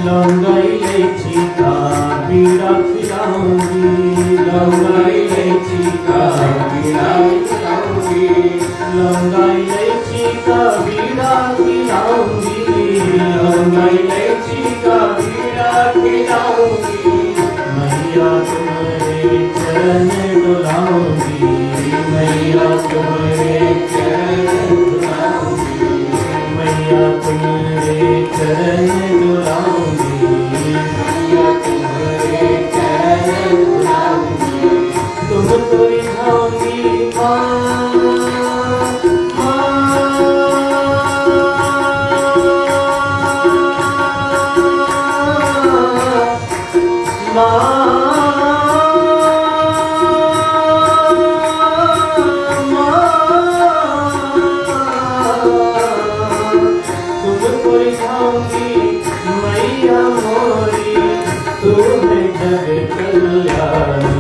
लौंगा इलायची का बीड़ा खिलाऊंगी, लौंगा इलायची का बीड़ा खिलाऊंगी, लौंगा इलायची का बीड़ा खिलाऊंगी, लौंगा इलायची का बीड़ा खिलाऊंगी। मैया तुम्हारे चरण डुलाऊंगी, मैया तुम्हारे चरण डुलाऊंगी, मैया तुम्हारे चरण डुलाऊंगी, मैया तुम्हारे चरण डुलाऊंगी। तुमको रिझाऊंगी मैया मोरी, तू है जग कल्याणी।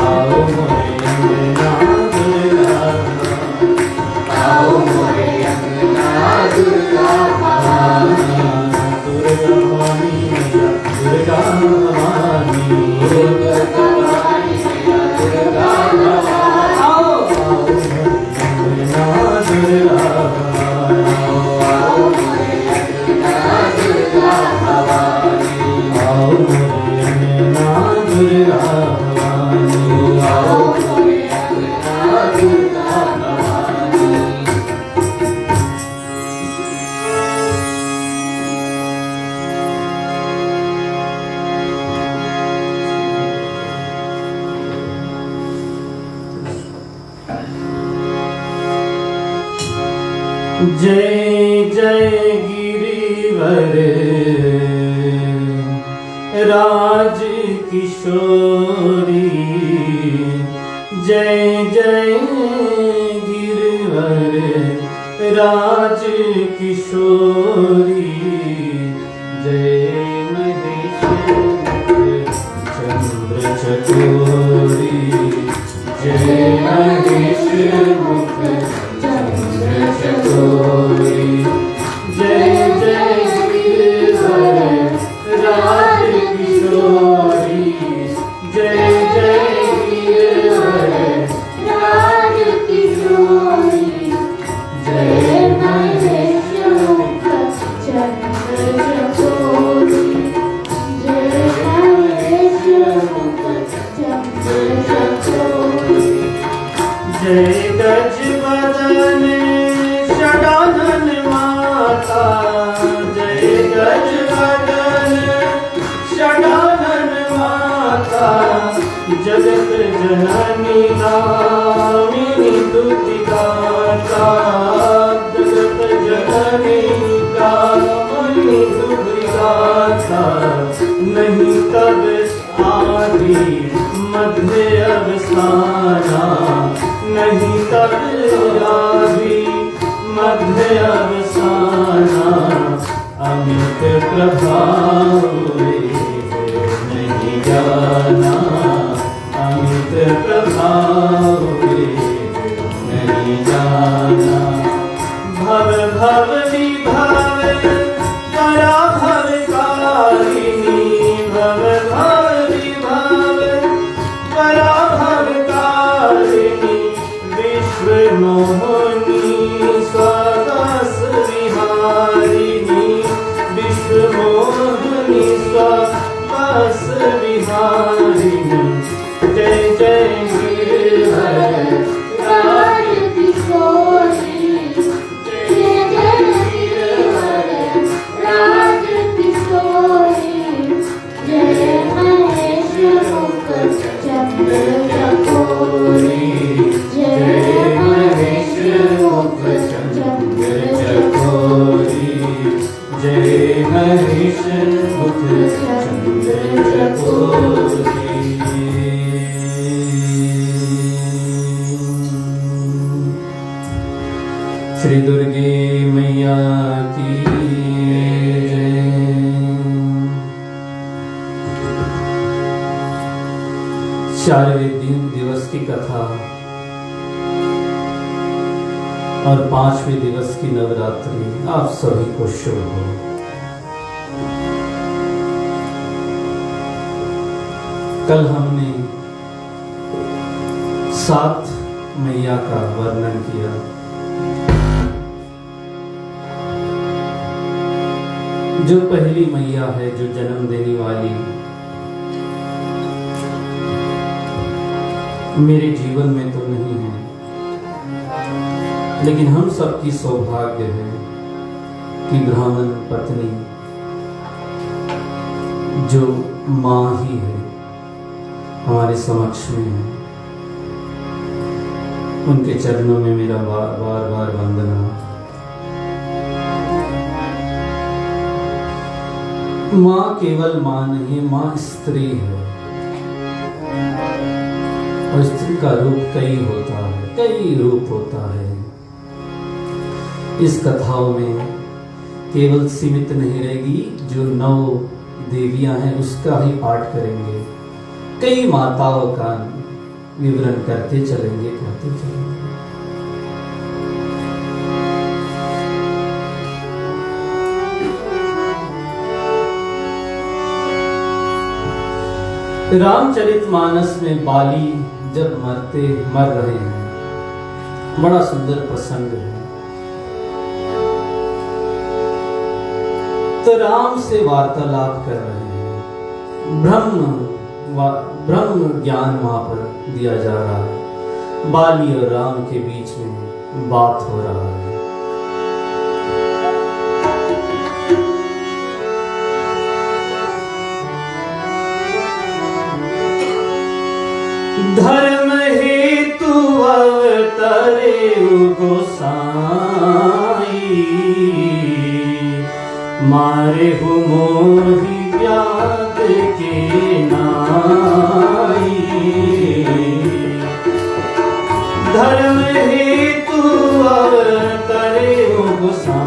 आओ मोरे अंगना दुर्गा, आओ मोरे अंगना दुर्गा भवानी, दुर्गा भवानी मैया दुर्गा भवानी, दुर्गा भवानी मैया दुर्गा भवानी। आओ मोरे अंगना दुर्गा भवानी, आओ मोरे अंगना दुर्गा भवानी, आओ मोरे अंगना दुर्गा भवानी, आओ मोरे अंगना दुर्गा भवानी। जय जय गिरिवर राज किशोरी, जय जय गिरिवर राज किशोरी, जय महेश चंद्र चकोरी, जय महेश मुख चंद्र चकोरी, जय जय गिरिवर राज किशोरी, जय जय गिरिवर राज किशोरी, जय महेश मुख चंद्र चकोरी, जय महेश मुख चंद्र चकोरी, जय गज बदन षडानन माता, जय गज बदन षडानन माता, जगत जननी दामिनी स्तुति गाता, जगत जननी दामिनी स्तुति गाता। नहीं तब आदि मध्य अवसाना, नहीं तब आदि मध्य अवसाना, अमित प्रभाव नहीं जाना, अमित प्रभाव नहीं जाना। भव भव विभव पराभव कारिणी, भव भव विभव पराभव कारिणी, विश्व मोहिनी स्वदास विहारिणी, विश्व मोहिनी स्वदास विहारिणी। जय जय गिरिवर राज किशोरी, जय जय गिरिवर राज किशोरी, जय महेश मुख चंद्र चकोरी, जय महेश मुख चंद्र चकोरी, जय महेश मुख चंद्र चकोरी। श्री दुर्गे मैया की जय। शारदीय दिवस की कथा और 5वें दिवस की नवरात्रि आप सभी को शुभ हो। कल हमने 7 मैया का वर्णन किया। जो पहली मैया है, जो जन्म देने वाली, मेरे जीवन में तो नहीं है, लेकिन हम सबकी सौभाग्य है कि ब्राह्मण पत्नी जो माँ ही है हमारे समक्ष में है। उनके चरणों में मेरा बार बार वंदना। माँ केवल माँ नहीं, माँ स्त्री है, और स्त्री का रूप कई होता है, कई रूप होता है। इस कथाओं में केवल सीमित नहीं रहेगी, जो 9 देवियां हैं उसका ही पाठ करेंगे, कई माताओं का विवरण करते चलेंगे। रामचरितमानस में बाली जब मर रहे हैं, बड़ा सुंदर प्रसंग है। तो राम से वार्तालाप कर रहे हैं, ब्रह्म ज्ञान वहां पर दिया जा रहा है। बाली और राम के बीच में बात हो रहा है। धर्म हेतु अवतरे गोसाई, मारे हो मोहि व्याध के नाई। धर्म हेतु अवतरे गोसाई,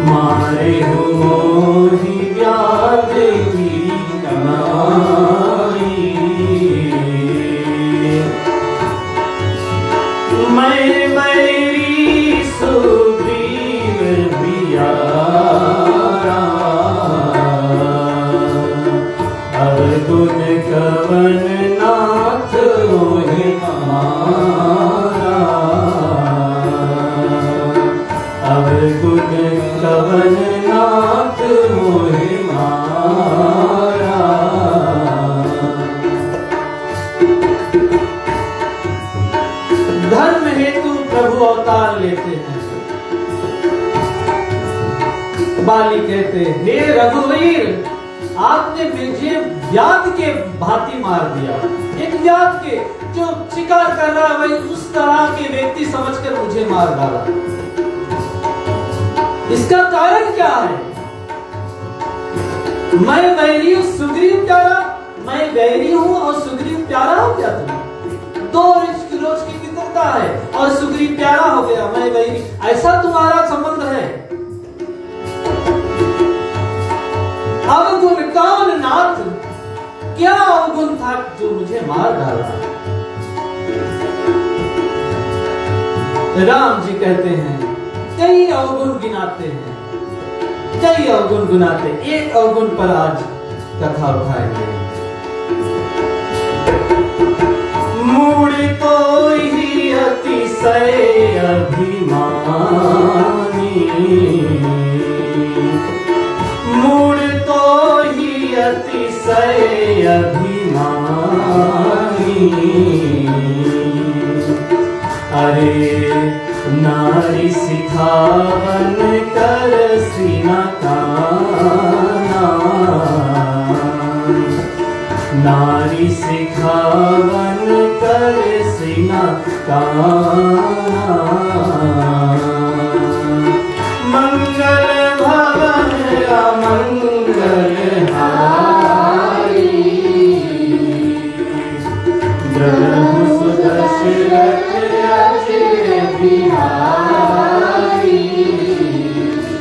मारे हो मोहि व्याध की नाई। मैं बैरी सुग्रीव बियारा, अवगुण कवन नाथ मोहि मारा। अवगुण कवन नाथ मोहि मारा। धर्म हेतु प्रभु अवतार लेते हैं। बाली कहते हैं, हे रघुवीर, आपने मुझे व्याध के भांति मार दिया। एक व्याध के जो शिकार कर रहा है, वही उस तरह के व्यक्ति समझकर मुझे मार डाला। इसका कारण क्या है? मैं बैरी हूं, सुग्रीव प्यारा। मैं बैरी हूं और सुग्रीव प्यारा हो गया तुम्हें। 2 रोज की मित्रता है और सुग्रीव प्यारा हो गया, मैं बैरी। ऐसा तुम्हारा संबंध है? अवगुण कवन नाथ, क्या अवगुण था जो मुझे मार डाला? राम जी कहते हैं, कई अवगुण गिनाते हैं, कई अवगुण गिनाते। एक अवगुण पर आज कथा उठाएंगे। मूढ़ तो ही अतिशय अभिमानी, मूढ़ तो ही अतिशय अभिमानी। अरे नारी सिखावन कर सीना काना, नारी सिखावन कर सीना काना। मंगल भवन अमंगल हारी, ब्रह्म सुदशरथ अजिर बिहारी।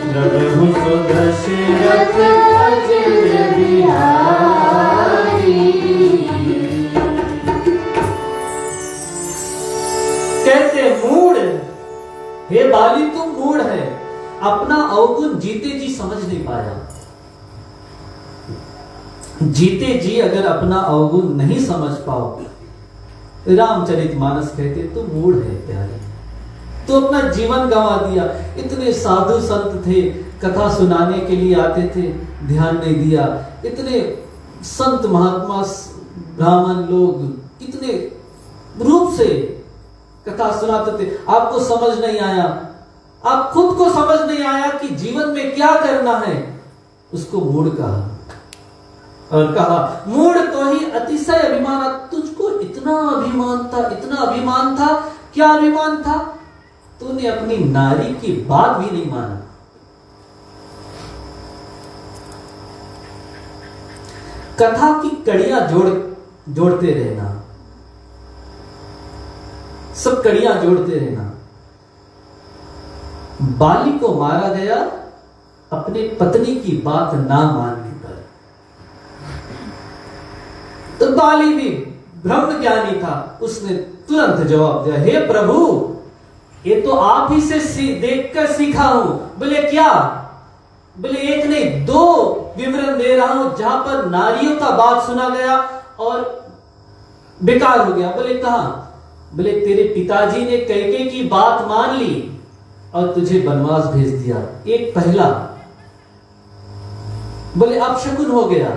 ब्रह्म सुदशरथ अजिर बिहारी। कहते मूढ़, हे बाली तुम मूढ़ है, अपना अवगुण जीते जी समझ नहीं पाया। जीते जी अगर अपना अवगुण नहीं समझ पाओ, रामचरितमानस कहते तो मूढ़ है प्यारे, तो अपना जीवन गंवा दिया। इतने साधु संत थे, कथा सुनाने के लिए आते थे, ध्यान नहीं दिया। इतने संत महात्मा ब्राह्मण लोग कितने रूप से कथा सुनाते थे, आपको समझ नहीं आया, आप खुद को समझ नहीं आया कि जीवन में क्या करना है, उसको मूढ़ कहा। और कहा मूढ़ तो ही अतिशय अभिमान, तुझको इतना अभिमान था, इतना अभिमान था। क्या अभिमान था? तूने अपनी नारी की बात भी नहीं माना। कथा की कड़ियां जोड़ते रहना, सब कड़ियां जोड़ते रहना। बाली को मारा गया अपने पत्नी की बात ना मानने पर। तो बाली भी ब्रह्म ज्ञानी था, उसने तुरंत जवाब दिया, हे प्रभु, ये तो आप ही से देखकर सीखा हूं। बोले क्या? बोले एक नहीं दो विवरण दे रहा हूं जहां पर नारियों का बात सुना गया और बेकार हो गया। बोले कहां? बोले तेरे पिताजी ने कैके की बात मान ली और तुझे वनवास भेज दिया, एक पहला। बोले अपशकुन हो गया।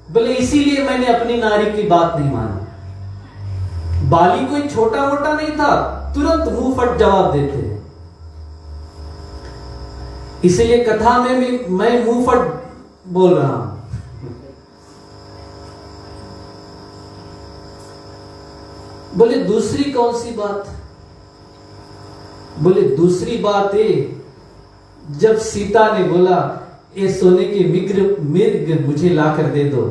बोले इसीलिए मैंने अपनी नारी की बात नहीं मानी। बाली कोई छोटा मोटा नहीं था, तुरंत मुंह फट जवाब देते हैं। इसीलिए कथा में भी मैं मुंह फट बोल रहा हूं। बोले दूसरी कौन सी बात? बोले दूसरी बात है, जब सीता ने बोला ये सोने के मिर्ग मुझे लाकर दे दो।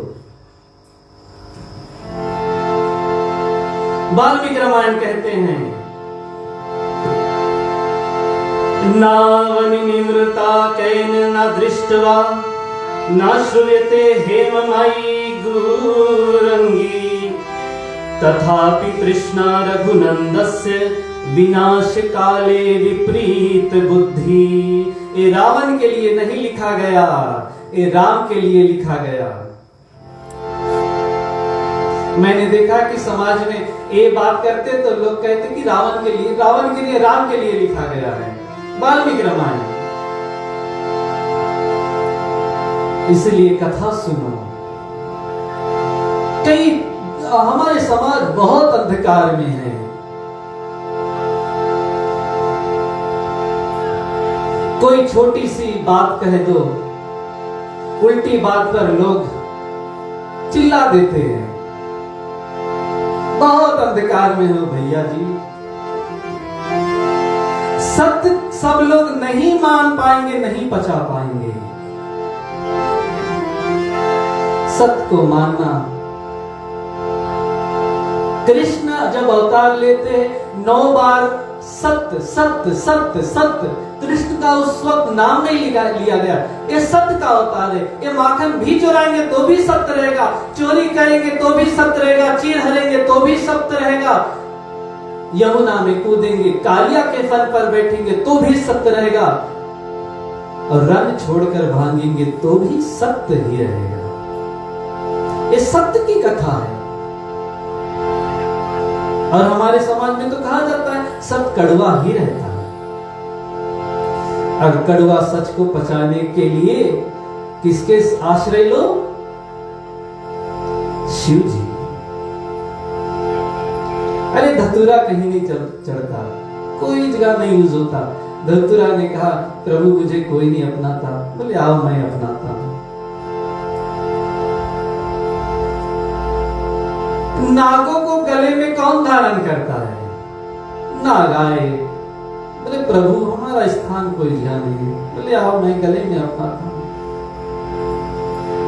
वाल्मीकि रामायण कहते हैं, नावनि निवृता कैन न दृष्टवा न श्रूयते हेममयी गूरंगी तथापि तृष्णा रघुनंदस्य विनाश काले विपरीत बुद्धि। ये रावण के लिए नहीं लिखा गया, ये राम के लिए लिखा गया। मैंने देखा कि समाज में ये बात करते तो लोग कहते कि रावण के लिए राम के लिए लिखा गया है वाल्मीकि रामायण। इसलिए कथा सुनो। कई हमारे समाज बहुत अंधकार में है। कोई छोटी सी बात कह दो, उल्टी बात पर लोग चिल्ला देते हैं। बहुत अंधकार में हो भैया जी। सत्य सब लोग नहीं मान पाएंगे, नहीं पचा पाएंगे। सत्य को मानना। कृष्ण जब अवतार लेते हैं 9 बार सत्य सत्य सत्य सत्य, कृष्ण का उस वक्त नाम नहीं लिया गया। ये सत्य का अवतार है। ये माखन भी चुराएंगे तो भी सत्य रहेगा, चोरी करेंगे तो भी सत्य रहेगा, चीर हरेंगे तो भी सत्य रहेगा, यमुना में कूदेंगे, कालिया के फल पर बैठेंगे तो भी सत्य रहेगा, और रन छोड़कर भागेंगे तो भी सत्य ही रहेगा। ये सत्य की कथा है। और हमारे समाज में तो कहा जाता है सत्य कड़वा ही रहता है। और कड़वा सच को पचाने के लिए किसके आश्रय लो? शिव जी। अरे धतूरा कहीं नहीं चढ़ता, कोई जगह नहीं यूज होता। धतूरा ने कहा प्रभु मुझे कोई नहीं अपनाता। बोले आओ मैं अपनाता हूं। नागों को गले में कौन धारण करता है? नाग आए, बोले प्रभु हमारा स्थान कोई ध्यान नहीं है। बोले आओ मैं गले में अपनाता हूं।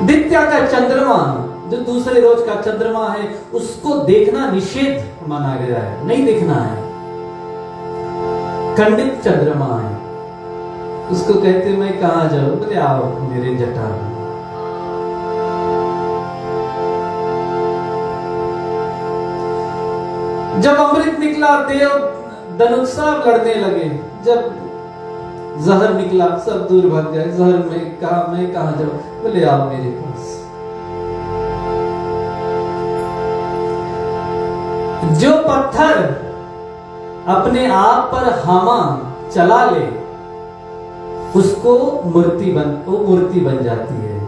दित्या का चंद्रमा, जो दूसरे रोज का चंद्रमा है, उसको देखना निषेध माना गया है, नहीं देखना है। खंडित चंद्रमा है, उसको कहते मैं कहां जाऊं? बोले आओ मेरे जटा में। जब अमृत निकला, देव धनुषाव लड़ने लगे। जब जहर निकला, सब दूर भाग गए। जहर में कहा मैं कहां जाऊं? बोले आओ मेरे पास। जो पत्थर अपने आप पर हामा चला ले उसको मूर्ति बन जाती है,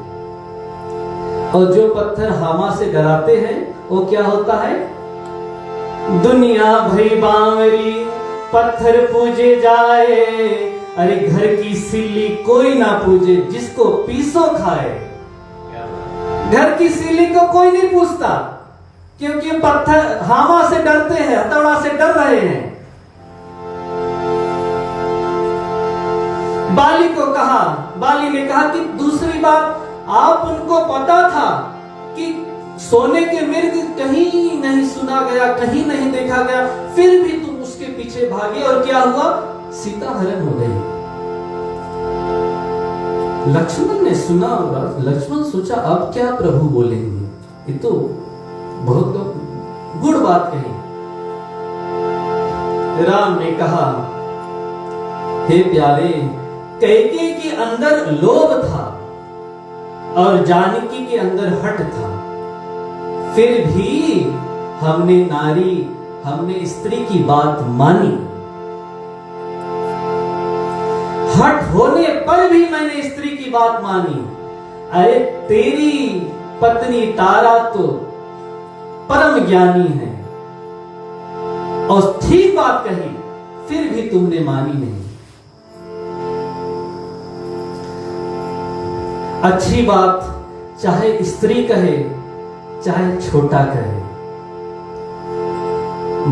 और जो पत्थर हामा से डराते हैं वो क्या होता है? दुनिया भई बावरी पत्थर पूजे जाए, अरे घर की सिल्ली कोई ना पूजे जिसको पीसो खाए। घर की सिल्ली को कोई नहीं पूछता, क्योंकि पत्थर हामा से डरते हैं, हथौड़ा से डर रहे हैं। बाली ने कहा कि दूसरी बात, आप उनको पता था कि सोने के मिर्ग कहीं नहीं सुना गया, कहीं नहीं देखा गया, फिर भी तुम उसके पीछे भागे और क्या हुआ? सीता हरण हो गई। लक्ष्मण ने सुना होगा, लक्ष्मण सोचा अब क्या प्रभु बोलेंगे, ये तो बहुत गुड़ बात कही। राम ने कहा, हे प्यारे, कैकेयी के अंदर लोभ था और जानकी के अंदर हट था, फिर भी हमने स्त्री की बात मानी। हट होने पर भी मैंने स्त्री की बात मानी। अरे तेरी पत्नी तारा तो परम ज्ञानी है और ठीक बात कही, फिर भी तुमने मानी नहीं। अच्छी बात चाहे स्त्री कहे चाहे छोटा कहे,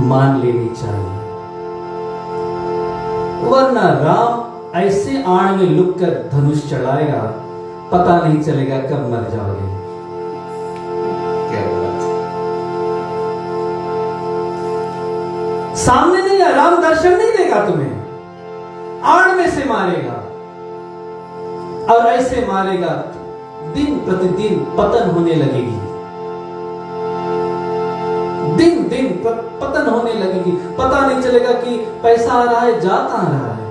मान लेनी चाहिए, वरना राम ऐसे आड़ में लुक कर धनुष चढ़ाएगा, पता नहीं चलेगा कब मर जाओगे। क्या बात? सामने नहीं, राम दर्शन नहीं देगा तुम्हें, आड़ में से मारेगा, और ऐसे मारेगा दिन प्रतिदिन पतन होने लगेगी, दिन दिन पतन होने लगेगी, पता नहीं चलेगा कि पैसा आ रहा है जा कहां रहा है।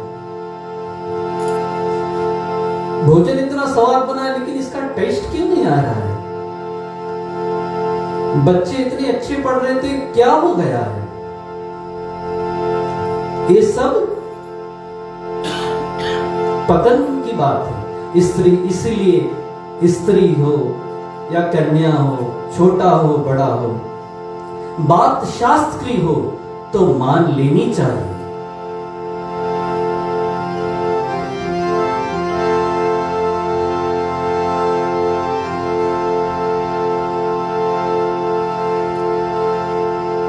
भोजन इतना स्वाद बना है लेकिन इसका टेस्ट क्यों नहीं आ रहा है? बच्चे इतने अच्छे पढ़ रहे थे, क्या हो गया है? ये सब पतन की बात है। इसलिए स्त्री हो या कन्या हो, छोटा हो बड़ा हो, बात शास्त्र की हो तो मान लेनी चाहिए।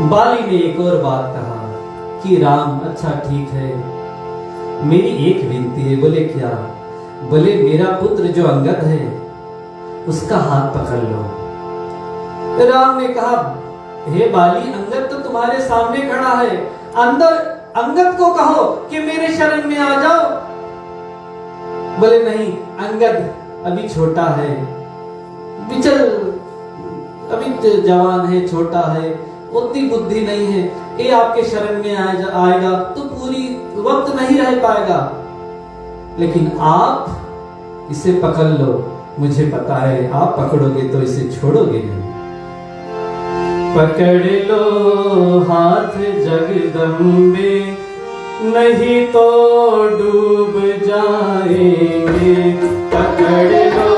बाली ने एक और बात कहा कि राम अच्छा ठीक है, मेरी एक विनती है। बोले क्या? बोले मेरा पुत्र जो अंगद है उसका हाथ पकड़ लो। राम ने कहा, हे बाली, अंगद तो तुम्हारे सामने खड़ा है, अंगद को कहो कि मेरे शरण में आ जाओ। बोले नहीं, अंगद अभी छोटा है, अभी जवान है, छोटा है, उतनी बुद्धि नहीं है, ये आपके शरण में आएगा तो पूरी वक्त नहीं रह पाएगा, लेकिन आप इसे पकड़ लो, मुझे पता है आप पकड़ोगे तो इसे छोड़ोगे नहीं। पकड़ लो हाथ जगदम्बे, नहीं तो डूब जाएंगे। पकड़ लो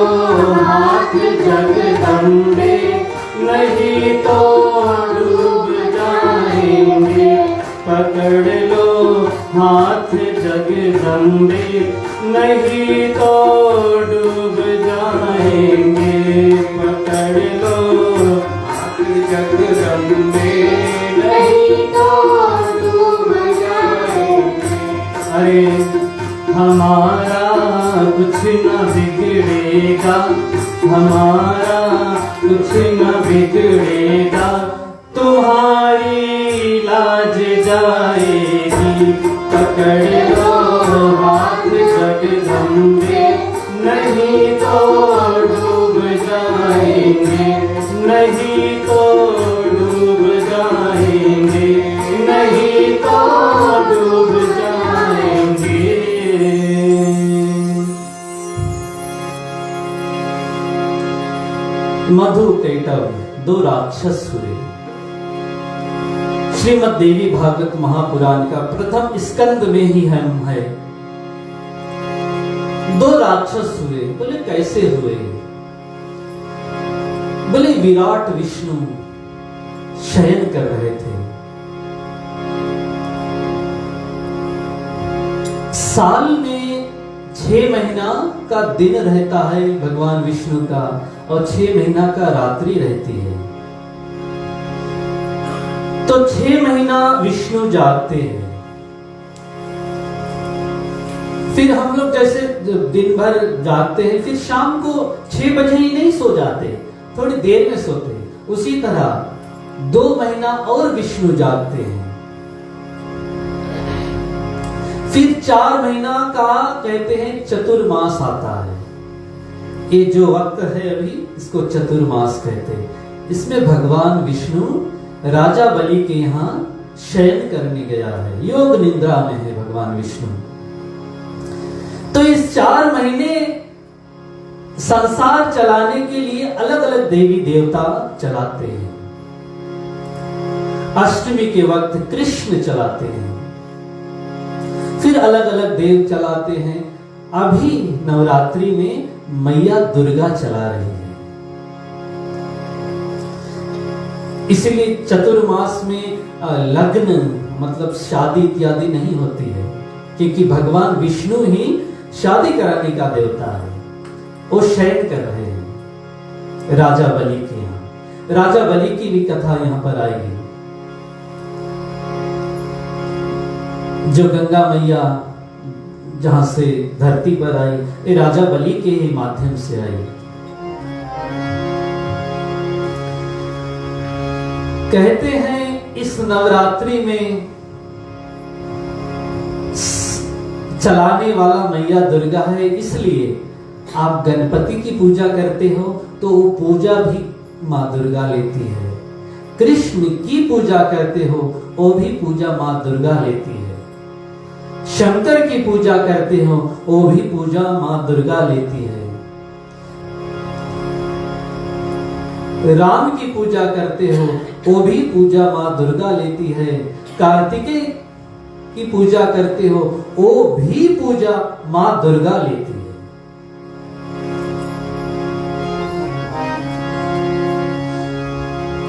हाथ जगदम्बे, नहीं तो डूब जाएंगे। पकड़ लो हाथ जगदम्बे, नहीं तो डूब जाएंगे। पकड़ लो हाथ जगदम्बे, नहीं तो डूब जाएंगे। अरे हमारा कुछ न बिगड़ेगा, हमारा कुछ न बिगड़ेगा, तुम्हारी लाज जाएगी। पकड़ लो हाथ जगदम्बे, नहीं तो डूब जाएंगे, नहीं तो डूब जाएंगे, नहीं तो डूब जाएंगे। मधु कैटभ दो राक्षस हुए, श्रीमद् देवी भागवत महापुराण का प्रथम स्कंद में ही हम है। दो राक्षस हुए। बोले कैसे हुए? बोले विराट विष्णु शयन कर रहे थे। साल में 6 महीना का दिन रहता है भगवान विष्णु का और 6 महीना का रात्रि रहती है। तो 6 महीना विष्णु जागते हैं। फिर हम लोग जैसे दिन भर जागते हैं, फिर शाम को 6 बजे ही नहीं सो जाते, थोड़ी देर में सोते हैं। उसी तरह 2 महीना और विष्णु जागते हैं। फिर 4 महीना का कहते हैं चतुर्मास आता है। ये जो वक्त है अभी इसको चतुर्मास कहते हैं। इसमें भगवान विष्णु राजा बलि के यहाँ शयन करने गया है, योग निद्रा में है भगवान विष्णु। तो इस 4 महीने संसार चलाने के लिए अलग अलग देवी देवता चलाते हैं। अष्टमी के वक्त कृष्ण चलाते हैं, फिर अलग अलग देव चलाते हैं। अभी नवरात्रि में मैया दुर्गा चला रही है। इसलिए चतुर्मास में लग्न मतलब शादी इत्यादि नहीं होती है, क्योंकि भगवान विष्णु ही शादी कराने का देवता है। वो शयन कर रहे हैं राजा बलि के यहाँ। राजा बलि की भी कथा यहाँ पर आएगी। जो गंगा मैया जहां से धरती पर आई, ये राजा बलि के ही माध्यम से आई। कहते हैं इस नवरात्रि में चलाने वाला मैया दुर्गा है, इसलिए आप गणपति की पूजा करते हो तो वो पूजा भी माँ दुर्गा लेती है। कृष्ण की पूजा करते हो वो भी पूजा माँ दुर्गा लेती है। शंकर की पूजा करते हो वो भी पूजा माँ दुर्गा लेती है। राम की पूजा करते हो वो भी पूजा माँ दुर्गा लेती है। कार्तिकेय की पूजा करते हो वो भी पूजा माँ दुर्गा लेती है।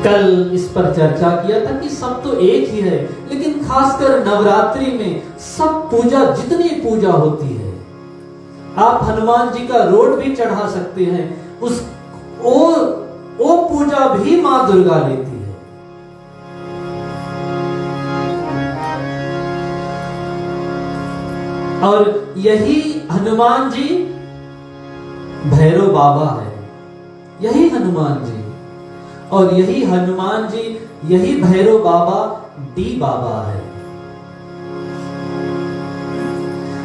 कल इस पर चर्चा किया था कि सब तो एक ही है, लेकिन खासकर नवरात्रि में सब पूजा, जितनी पूजा होती है, आप हनुमान जी का रोड भी चढ़ा सकते हैं, उस वो पूजा भी माँ दुर्गा लेती है। और यही हनुमान जी भैरव बाबा है, यही हनुमान जी, और यही हनुमान जी, यही भैरव बाबा डी बाबा है।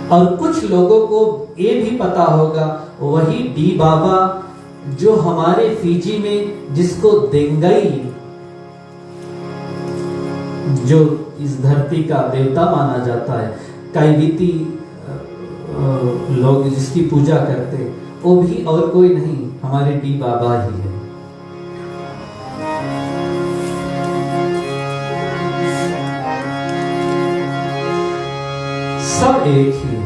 और कुछ लोगों को ये भी पता होगा, वही डी बाबा जो हमारे फिजी में जिसको देंगई, जो इस धरती का देवता माना जाता है, काइबिती लोग जिसकी पूजा करते, वो भी और कोई नहीं, हमारे डी बाबा ही है। सब एक ही है।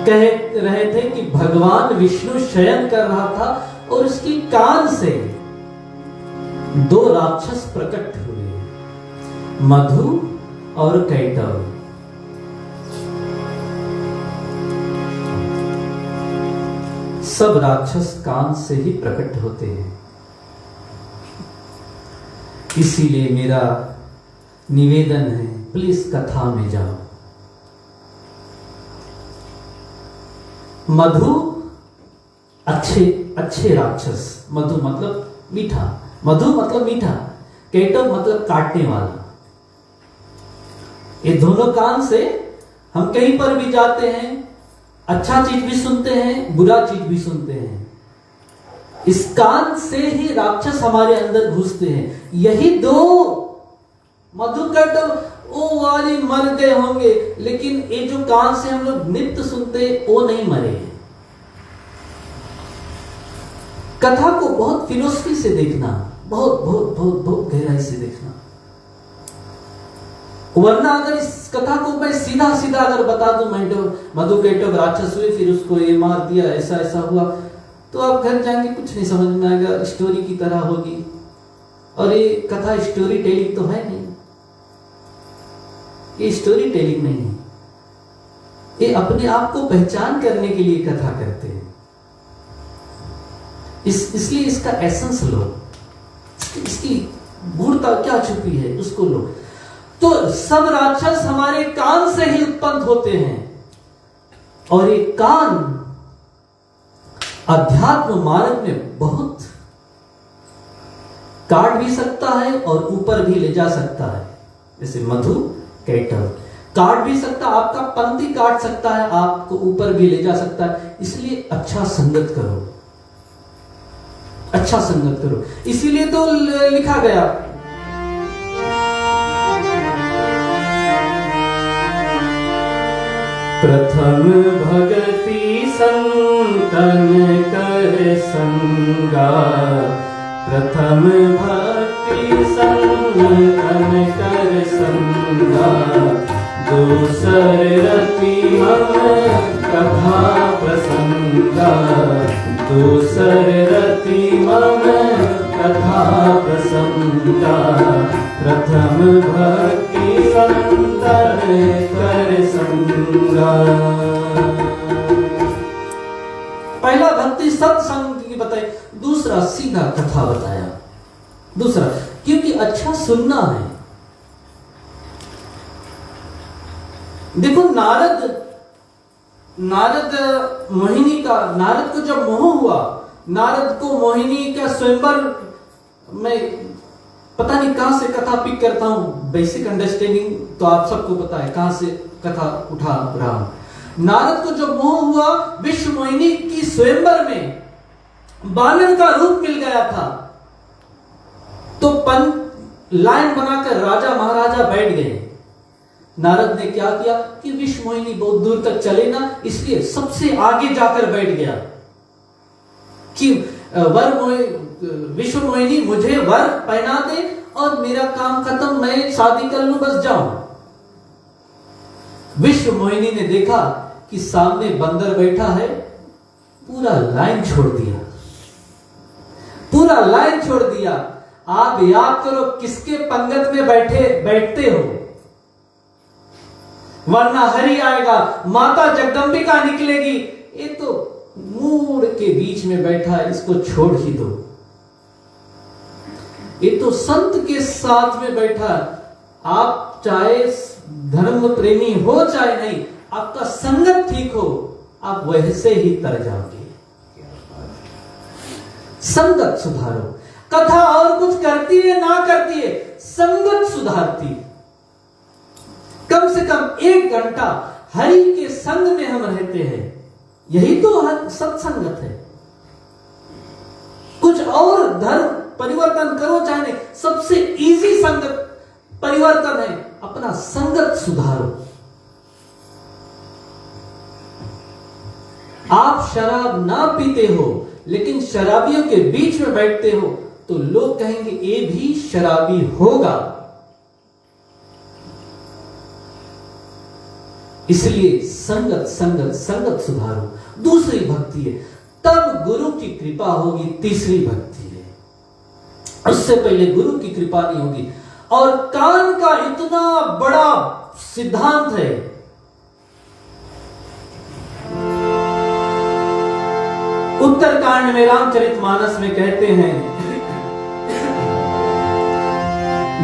कह रहे थे कि भगवान विष्णु शयन कर रहा था और उसकी कान से 2 राक्षस प्रकट हुए, मधु और कैटव। सब राक्षस कान से ही प्रकट होते हैं। इसीलिए मेरा निवेदन है, प्लीज कथा में जाओ। मधु अच्छे राक्षस, मधु मतलब मीठा, मधु मतलब मीठा, केटव मतलब काटने वाला। ये दोनों कान से हम कहीं पर भी जाते हैं, अच्छा चीज भी सुनते हैं, बुरा चीज भी सुनते हैं। इस कान से ही राक्षस हमारे अंदर घुसते हैं। यही 2 मधुकैटव वो वाले मर गए होंगे, लेकिन ये जो कान से हम लोग नित्य सुनते वो नहीं मरे। कथा को बहुत फिलोसफी से देखना, बहुत बहुत बहुत बहुत गहराई से देखना। वरना अगर इस कथा को मैं सीधा सीधा अगर बता दूं, मधुकैटभ राक्षस हुए, फिर उसको ये मार दिया, ऐसा ऐसा हुआ, तो आप घर जाएंगे कुछ नहीं समझ में आएगा, स्टोरी की तरह होगी। और ये कथा स्टोरी टेलिंग तो है नहीं, ये स्टोरी टेलिंग नहीं है, ये अपने आप को पहचान करने के लिए कथा करते हैं। इसलिए इसका एसेंस लो, इसकी गूढ़ता क्या छुपी है उसको लो। तो सब राक्षस हमारे कान से ही उत्पन्न होते हैं, और ये कान अध्यात्म मार्ग में बहुत काट भी सकता है और ऊपर भी ले जा सकता है। जैसे मधुकैटभ काट भी सकता, आपका पंक्ति काट सकता है, आपको ऊपर भी ले जा सकता है। इसलिए अच्छा संगत करो, अच्छा संगत करो। इसीलिए तो लिखा गया, प्रथम भगति संतन कर संगा, प्रथम भक्ति संतन कर संगा, दूसर रति मम कथा प्रसंगा, दूसर रति मम कथा प्रसंगा, प्रथम भक्ति संतन कर संगा। पहला भक्ति सत्संग की बताई, दूसरा सीधा कथा बताया। दूसरा क्योंकि अच्छा सुनना है। देखो नारद मोहिनी का, नारद को जब मोह हुआ, नारद को मोहिनी का स्वयंवर, मैं पता नहीं कहां से कथा पिक करता हूं, बेसिक अंडरस्टैंडिंग तो आप सबको पता है कहां से कथा उठा रहा हूं। नारद को जब मोह हुआ, विश्व मोहिनी की स्वयंवर में बानर का रूप मिल गया था, तो लाइन बनाकर राजा महाराजा बैठ गए। नारद ने क्या किया कि विश्व मोहिनी बहुत दूर तक चले ना, इसलिए सबसे आगे जाकर बैठ गया कि विश्व मोहिनी मुझे वर पहना दे और मेरा काम खत्म, मैं शादी कर लूं, बस जाऊं। विश्व मोहिनी ने देखा कि सामने बंदर बैठा है, पूरा लाइन छोड़ दिया, पूरा लाइन छोड़ दिया। आप याद करो किसके पंगत में बैठते हो, वरना हरि आएगा, माता जगदंबिका निकलेगी, ये तो मूड के बीच में बैठा है, इसको छोड़ ही दो। ये तो संत के साथ में बैठा, आप चाहे धर्म प्रेमी हो चाहे नहीं, आपका संगत ठीक हो, आप वैसे ही तर जाओगे। संगत सुधारो। कथा और कुछ करती है ना करती है, संगत सुधारती। कम से कम 1 घंटा हरि के संग में हम रहते हैं, यही तो सत्संगत है। कुछ और धर्म परिवर्तन करो चाहे नहीं, सबसे इजी संगत परिवर्तन है अपना संगत सुधारो। आप शराब ना पीते हो लेकिन शराबियों के बीच में बैठते हो तो लोग कहेंगे ये भी शराबी होगा। इसलिए संगत संगत संगत सुधारो। दूसरी भक्ति है, तब गुरु की कृपा होगी। तीसरी भक्ति है, उससे पहले गुरु की कृपा नहीं होगी। और कान का इतना बड़ा सिद्धांत है, उत्तरकांड में रामचरितमानस में कहते हैं,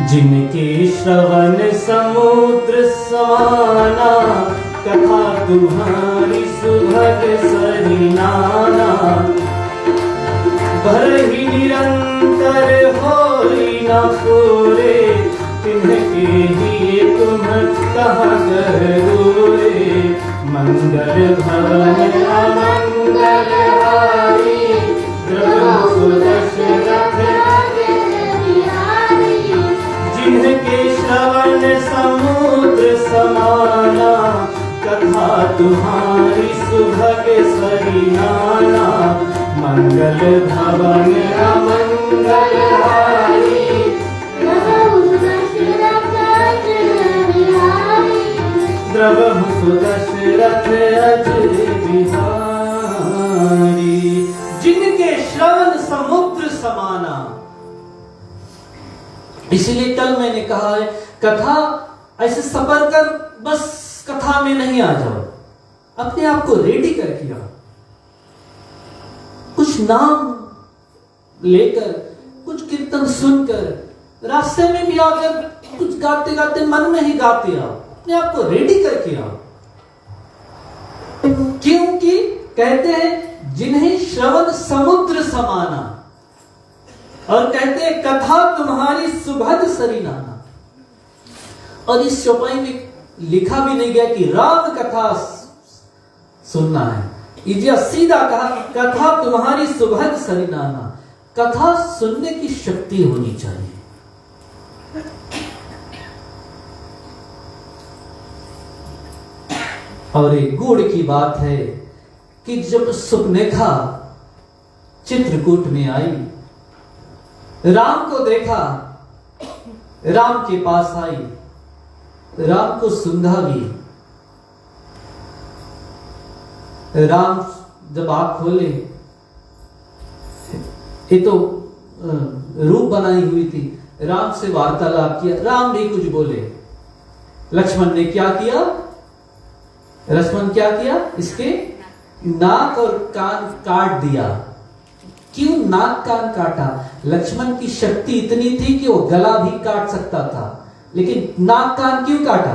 जिनके श्रवण समुद्र समाना, कथा तुम्हारी सुभग सरिनाना, भर ही निरंतर होई न पूरे, तिनके ही तुम कहा करोरे। मंगल भवन अमंगल हारी, प्रभु सुदशरथ जिनके श्रवण समुद्र समाना, कथा तुम्हारी सुभग सरिनाना, मंगल भवन अमंगल हारी, प्रभु दशरथ द्रवहु सुदशरथ अजय बिहारी। जिनके श्रवण समुद्र समाना। इसलिए कल मैंने कहा है, कथा ऐसे सफर कर बस कथा में नहीं आ जाओ, अपने आप को रेडी करके आओ। कुछ नाम लेकर, कुछ कीर्तन सुनकर, रास्ते में भी आकर कुछ गाते गाते मन में ही गाते आओ, अपने आप को रेडी करके आओ। क्योंकि कहते हैं जिन्हें श्रवण समुद्र समाना, और कहते हैं कथा तुम्हारी सुभग सरिनाना। और इस चौपाई में लिखा भी नहीं गया कि राम कथा सुनना है, इजिया सीधा कहा कथा तुम्हारी सुभग सरिनाना। कथा सुनने की शक्ति होनी चाहिए। और एक गुड़ की बात है कि जब सुपनेखा चित्रकूट में आई, राम को देखा, राम के पास आई, राम को सूंघा भी। राम जब आंख खोले, ये तो रूप बनाई हुई थी, राम से वार्तालाप किया, राम नहीं कुछ बोले। लक्ष्मण ने क्या किया? लक्ष्मण क्या किया? इसके नाक और कान काट दिया। क्यों नाक कान काटा? लक्ष्मण की शक्ति इतनी थी कि वो गला भी काट सकता था, लेकिन नाक कान क्यों काटा?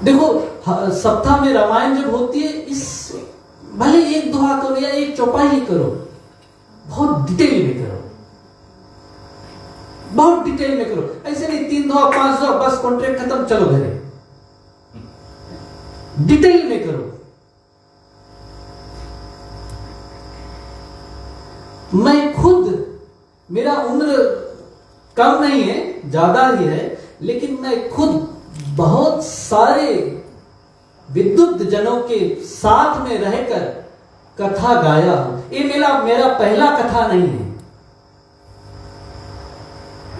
देखो, सप्ताह में रामायण जब होती है, इस भले एक दोहा करो या एक चौपाई ही करो, बहुत डिटेल में करो, बहुत डिटेल में करो। ऐसे नहीं 3 दोहा 5 दोहा बस कॉन्ट्रैक्ट खत्म, चलो घरे। डिटेल में करो। मैं खुद, मेरा उम्र कम नहीं है, ज्यादा ही है, लेकिन मैं खुद बहुत सारे विद्युत जनों के साथ में रहकर कथा गाया हूं। ये मेरा पहला कथा नहीं है,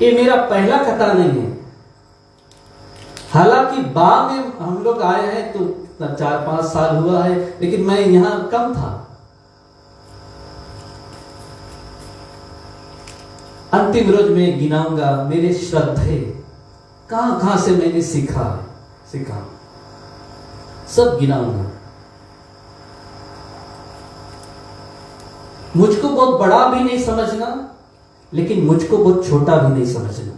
ये मेरा पहला कथा नहीं है। हालांकि बाद में हम लोग आए हैं तो 4-5 साल हुआ है, लेकिन मैं यहां कम था। अंतिम रोज में गिनाऊंगा मेरे श्रद्धे कहां कहां से मैंने सीखा सब गिनाऊंगा। मुझको बहुत बड़ा भी नहीं समझना, लेकिन मुझको बहुत छोटा भी नहीं समझना।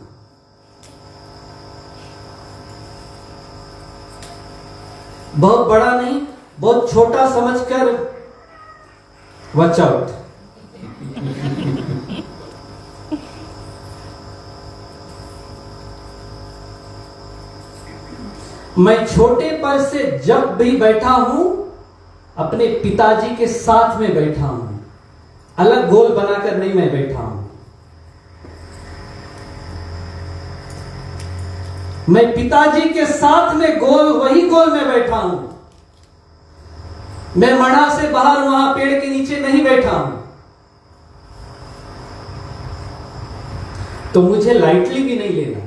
बहुत बड़ा नहीं, बहुत छोटा समझकर वॉच आउट। मैं छोटे पर से जब भी बैठा हूं, अपने पिताजी के साथ में बैठा हूं, अलग गोल बनाकर नहीं मैं बैठा हूं। मैं पिताजी के साथ में गोल, वही गोल में बैठा हूं। मैं मणा से बाहर वहां पेड़ के नीचे नहीं बैठा हूं। तो मुझे लाइटली भी नहीं लेना।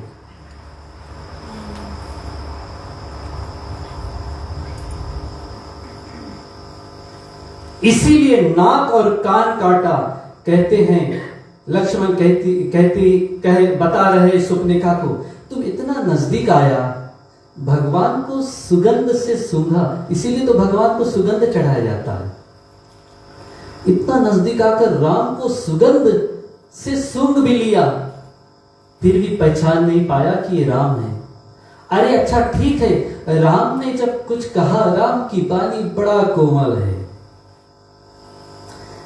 इसीलिए नाक और कान काटा। कहते हैं, लक्ष्मण बता रहे सुपनेखा को, तुम इतना नजदीक आया, भगवान को सुगंध से सूंघा। इसीलिए तो भगवान को सुगंध चढ़ाया जाता है। इतना नजदीक आकर राम को सुगंध से सूंघ भी लिया, फिर भी पहचान नहीं पाया कि ये राम है। अरे अच्छा ठीक है, राम ने जब कुछ कहा, राम की वाणी बड़ा कोमल है,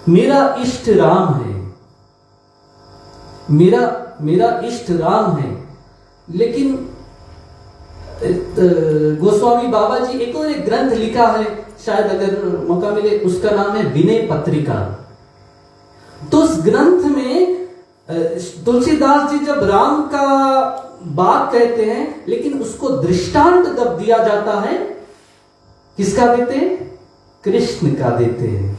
मेरा इष्ट राम है, मेरा इष्ट राम है। लेकिन गोस्वामी बाबा जी एक और एक ग्रंथ लिखा है, शायद अगर मौका मिले, उसका नाम है विनय पत्रिका। तो उस ग्रंथ में तुलसीदास जी जब राम का बात कहते हैं, लेकिन उसको दृष्टांत जब दिया जाता है, किसका देते हैं? कृष्ण का देते हैं।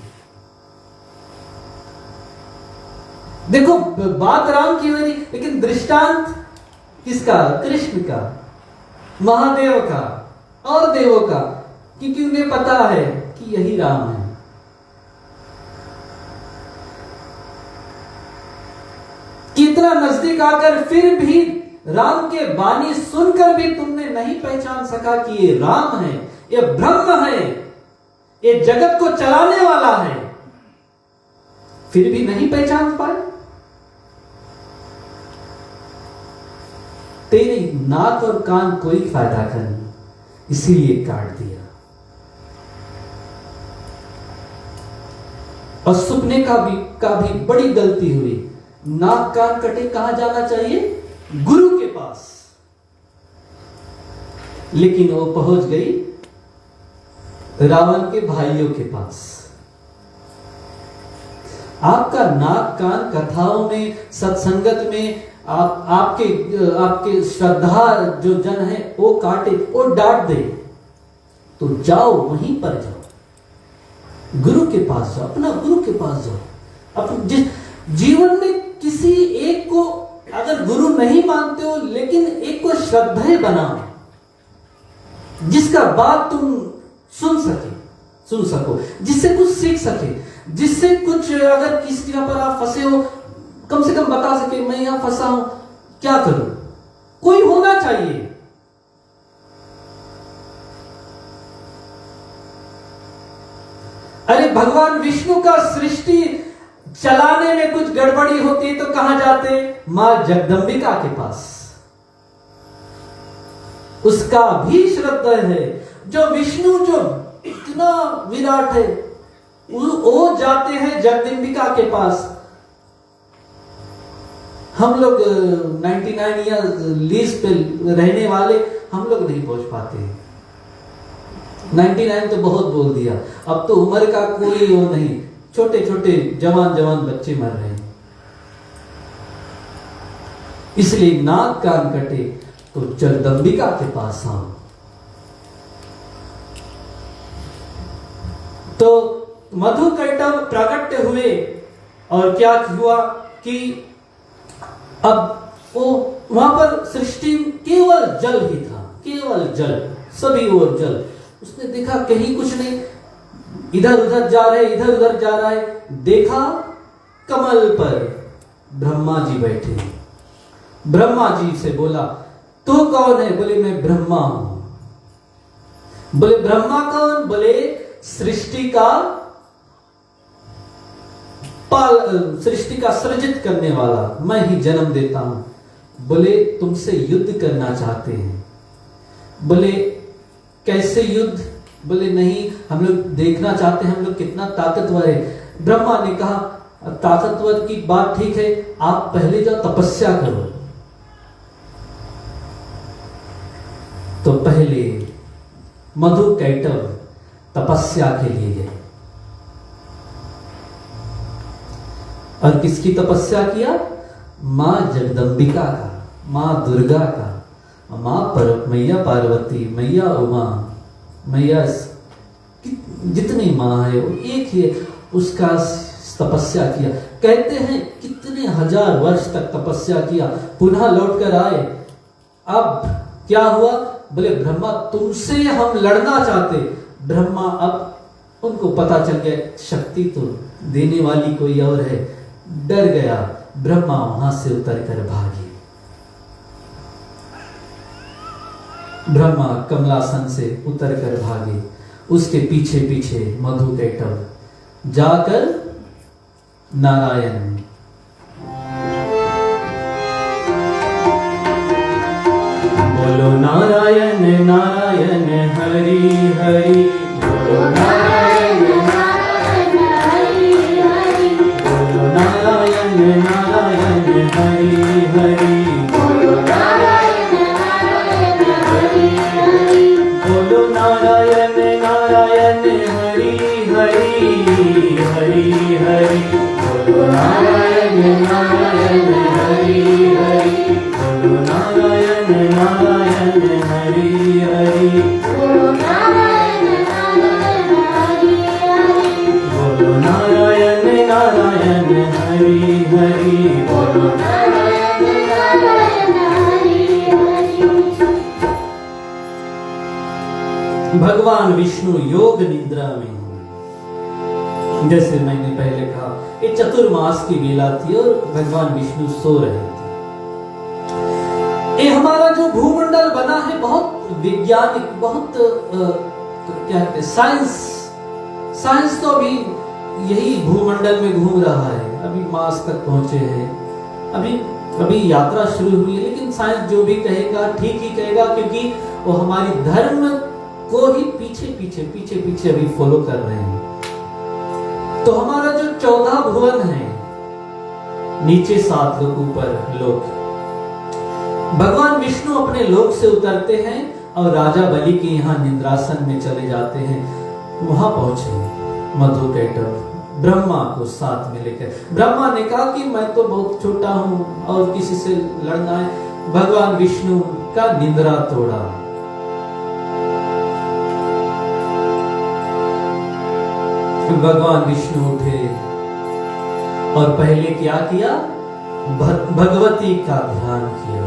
देखो बात राम की हुई, लेकिन दृष्टांत किसका? कृष्ण का, महादेव का और देवों का, क्योंकि उन्हें पता है कि यही राम है। कितना नजदीक आकर फिर भी राम के वाणी सुनकर भी तुमने नहीं पहचान सका कि ये राम है, ये ब्रह्म है, ये जगत को चलाने वाला है, फिर भी नहीं पहचान पाए। तेरे नाक और कान कोई फायदा का नहीं, इसीलिए काट दिया। और सुपने का भी बड़ी गलती हुई। नाक कान कटे, कहां जाना चाहिए? गुरु के पास। लेकिन वो पहुंच गई रावण के भाइयों के पास। आपका नाक कान कथाओं में, सत्संगत में, आपके श्रद्धा जो जन है वो काटे, वो डांट दे, तो जाओ वहीं पर जाओ, गुरु के पास जाओ, अपना गुरु के पास जाओ। अपने जीवन में किसी एक को अगर गुरु नहीं मानते हो, लेकिन एक को श्रद्धेय बनाओ, जिसका बात तुम सुन सको, जिससे कुछ सीख सके, जिससे कुछ, अगर किसी जगह पर आप फंसे हो, कम से कम बता सके मैं यहां फंसा हूं, क्या करूं, कोई होना चाहिए। अरे भगवान विष्णु का सृष्टि चलाने में कुछ गड़बड़ी होती तो कहां जाते? मां जगदंबिका के पास। उसका भी श्रद्धा है, जो विष्णु जो इतना विराट है, वो जाते हैं जगदंबिका के पास। हम लोग 99 ईयर लीज पे रहने वाले, हम लोग नहीं पहुंच पाते। 99 तो बहुत बोल दिया, अब तो उम्र का कोई वो नहीं, छोटे छोटे जवान बच्चे मर रहे हैं। इसलिए नाक कान कटे तो जगदंबिका के पास आओ। तो मधुकैटभ प्रकट हुए और क्या हुआ कि अब वो वहां पर सृष्टि केवल जल ही था, केवल जल, सभी ओर जल। उसने देखा कहीं कुछ नहीं, इधर उधर जा रहे, इधर उधर जा रहा है, देखा कमल पर ब्रह्मा जी बैठे। ब्रह्मा जी से बोला, तू कौन है? बोले मैं ब्रह्मा हूं। बोले ब्रह्मा कौन? बोले सृष्टि का सृजित करने वाला, मैं ही जन्म देता हूं। बोले तुमसे युद्ध करना चाहते हैं। बोले कैसे युद्ध? बोले नहीं, हम लोग देखना चाहते हैं हम लोग कितना ताकतवर है। ब्रह्मा ने कहा, ताकतवर की बात ठीक है, आप पहले जाओ तपस्या करो। तो पहले मधुकैटभ तपस्या के लिए गए। और किसकी तपस्या किया? मां जगदंबिका का, मां दुर्गा का, मैया पार्वती, मैया उमा, मैया जितनी मां है वो एक ही है, उसका तपस्या किया। कहते हैं कितने हजार वर्ष तक तपस्या किया, पुनः लौटकर आए। अब क्या हुआ? बोले ब्रह्मा तुमसे हम लड़ना चाहते। ब्रह्मा, अब उनको पता चल गया शक्ति तो देने वाली कोई और है, डर गया। ब्रह्मा वहां से उतर कर भागे। ब्रह्मा कमलासन से उतर कर भागे। उसके पीछे पीछे मधुकैटभ जाकर नारायण, बोलो नारायण नारायण हरि हरि, बोलो नारायण नारायण हरि हरि, बोलो नारायण नारायण हरि हरि, बोलो नारायण नारायण हरि हरि, बोलो नारायण नारायण हरि हरि हरि हरि, बोलो नारायण नारायण हरि हरि, बोलो नारायण नारायण हरि हरि, बोलो नारायण नारायण हरि हरि, बोलो नारायण नारायण हरि हरि। भगवान विष्णु योग निद्रा में हैं। जैसे मैंने पहले कहा, ये चतुर्मास की बेला थी और भगवान विष्णु सो रहे थे। ये हमारा जो भूमंडल बना है बहुत वैज्ञानिक, बहुत क्या कहते हैं, साइंस तो अभी यही भूमंडल में घूम रहा है, अभी मार्स तक पहुंचे हैं, अभी यात्रा शुरू हुई है। लेकिन साइंस जो भी कहेगा ठीक ही कहेगा, क्योंकि वो हमारी धर्म को ही पीछे अभी फॉलो कर रहे हैं। तो हमारा जो 14 भुवन है, नीचे 7 लोग, ऊपर लोक, भगवान विष्णु अपने लोक से उतरते हैं और राजा बलि के यहाँ निद्रासन में चले जाते हैं। वहां पहुंचे मधुकैटभ ब्रह्मा को साथ में लेकर। ब्रह्मा ने कहा कि मैं तो बहुत छोटा हूं और किसी से लड़ना है। भगवान विष्णु का निद्रा तोड़ा। भगवान विष्णु उठे और पहले क्या किया, भगवती का ध्यान किया।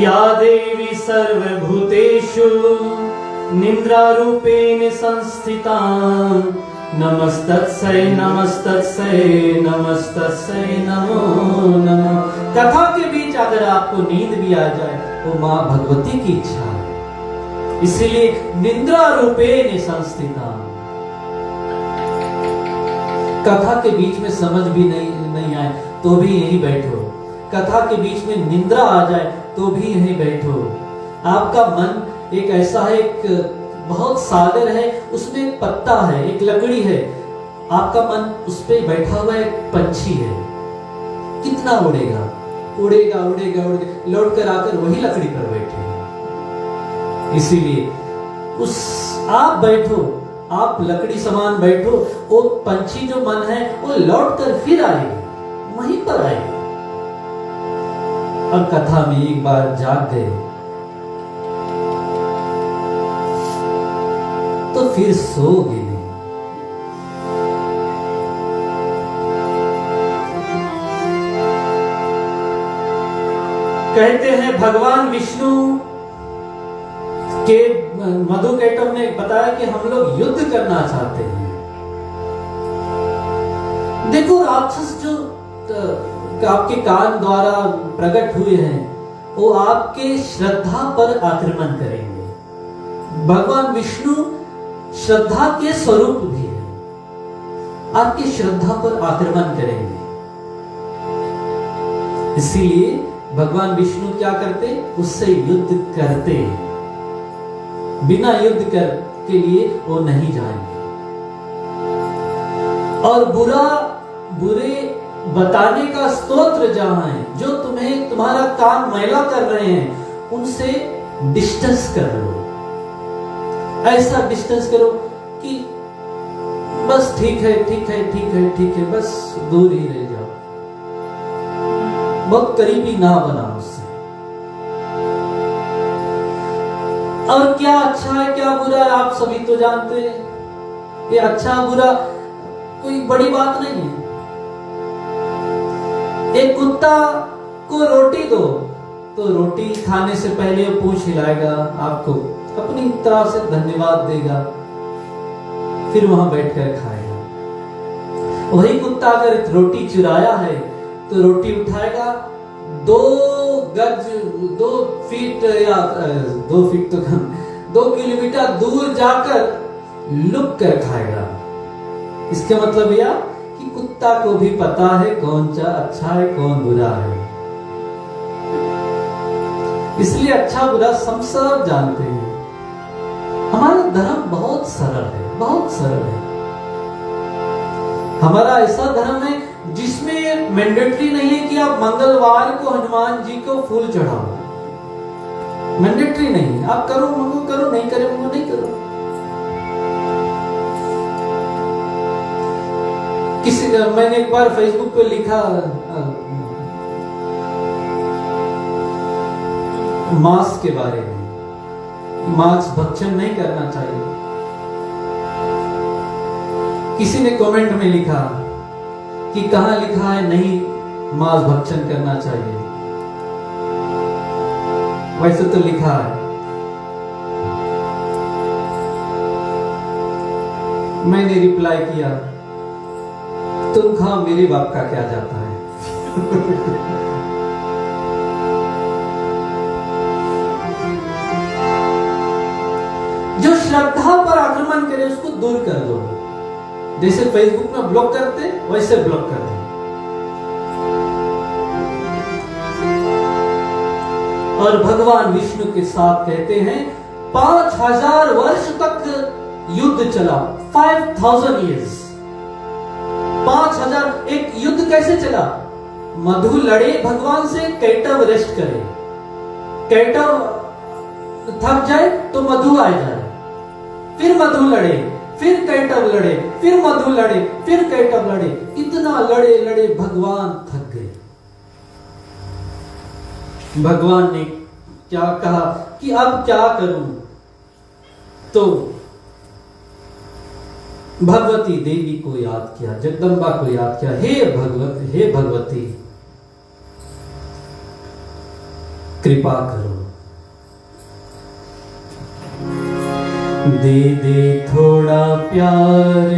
या देवी सर्वभूतेषु निद्रारूपेण संस्थिता, नमस्तस्यै नमस्तस्यै नमस्तस्यै नमो नमः। कथा के बीच अगर आपको नींद भी आ जाए वो मां भगवती की इच्छा है, इसलिए निद्रा रूपेण संस्थिता। कथा के बीच में समझ भी नहीं आए तो भी यहीं बैठो, कथा के बीच में निद्रा आ जाए तो भी यहीं बैठो। आपका मन एक ऐसा है, एक बहुत सागर है, उसमें एक पत्ता है, एक लकड़ी है, आपका मन उस पे बैठा हुआ एक पंछी है। कितना उड़ेगा, उड़ेगा, लौट कर आकर वही लकड़ी पर बैठेगा। इसीलिए आप बैठो, आप लकड़ी समान बैठो, वो पंछी जो मन है वो लौट कर फिर आएगा, वहीं पर आएगा। और कथा में एक बार जाग गए तो फिर सोओगे नहीं। कहते हैं भगवान विष्णु के मधुकैटभ ने बताया कि हम लोग युद्ध करना चाहते हैं। देखो, राक्षस जो आपके कान द्वारा प्रकट हुए हैं वो आपके श्रद्धा पर आक्रमण करेंगे। भगवान विष्णु श्रद्धा के स्वरूप भी है, आपकी श्रद्धा पर आक्रमण करेंगे। इसीलिए भगवान विष्णु क्या करते, उससे युद्ध करते, बिना युद्ध के लिए वो नहीं जाएंगे। और बुरे बताने का स्तोत्र जहां है, जो तुम्हारा काम मैला कर रहे हैं, उनसे डिस्टेंस कर लो। ऐसा डिस्टेंस करो कि बस ठीक है, बस दूर ही रह जाओ, बहुत करीबी ना बनाओ उससे। और क्या अच्छा है क्या बुरा है आप सभी तो जानते हैं। ये अच्छा बुरा कोई बड़ी बात नहीं है। एक कुत्ता को रोटी दो तो रोटी खाने से पहले वो पूंछ हिलाएगा, आपको अपनी तरह से धन्यवाद देगा, फिर वहां बैठकर खाएगा। वही कुत्ता अगर रोटी चुराया है तो रोटी उठाएगा, 2 गज 2 फीट या 2 फीट तो कम, 2 किलोमीटर दूर जाकर लुक कर खाएगा। इसका मतलब यह कि कुत्ता को भी पता है कौन सा अच्छा है कौन बुरा है। इसलिए अच्छा बुरा सब जानते हैं। हमारा धर्म बहुत सरल है, बहुत सरल है। हमारा ऐसा धर्म है जिसमें मैंडेटरी नहीं है कि आप मंगलवार को हनुमान जी को फूल चढ़ाओ, मैंडेटरी नहीं है। आप करो मंगो करो, नहीं करे मंगो नहीं करो। मैंने एक बार फेसबुक पे लिखा मांस के बारे में, मांस भक्षण नहीं करना चाहिए। किसी ने कमेंट में लिखा कि कहां लिखा है नहीं मांस भक्षण करना चाहिए। वैसे तो लिखा है। मैंने रिप्लाई किया, तुम खाओ, मेरे बाप का क्या जाता है। जो श्रद्धा पर आक्रमण करे उसको दूर कर दो। जैसे फेसबुक में ब्लॉक करते वैसे ब्लॉक कर दो। और भगवान विष्णु के साथ कहते हैं 5000 वर्ष तक युद्ध चला। 5000 years, 5000। एक युद्ध कैसे चला? मधु लड़े भगवान से, कैटव रेस्ट करे। कैटव थक जाए तो मधु आ जाए, फिर मधु लड़े, फिर कैटव लड़े, फिर मधु लड़े, फिर कैटव लड़े। इतना लड़े लड़े भगवान थक गए। भगवान ने क्या कहा कि अब क्या करूं? तो भगवती देवी को याद किया, जगदम्बा को याद किया। हे भगवती, कृपा करो, दे दे थोड़ा प्यार,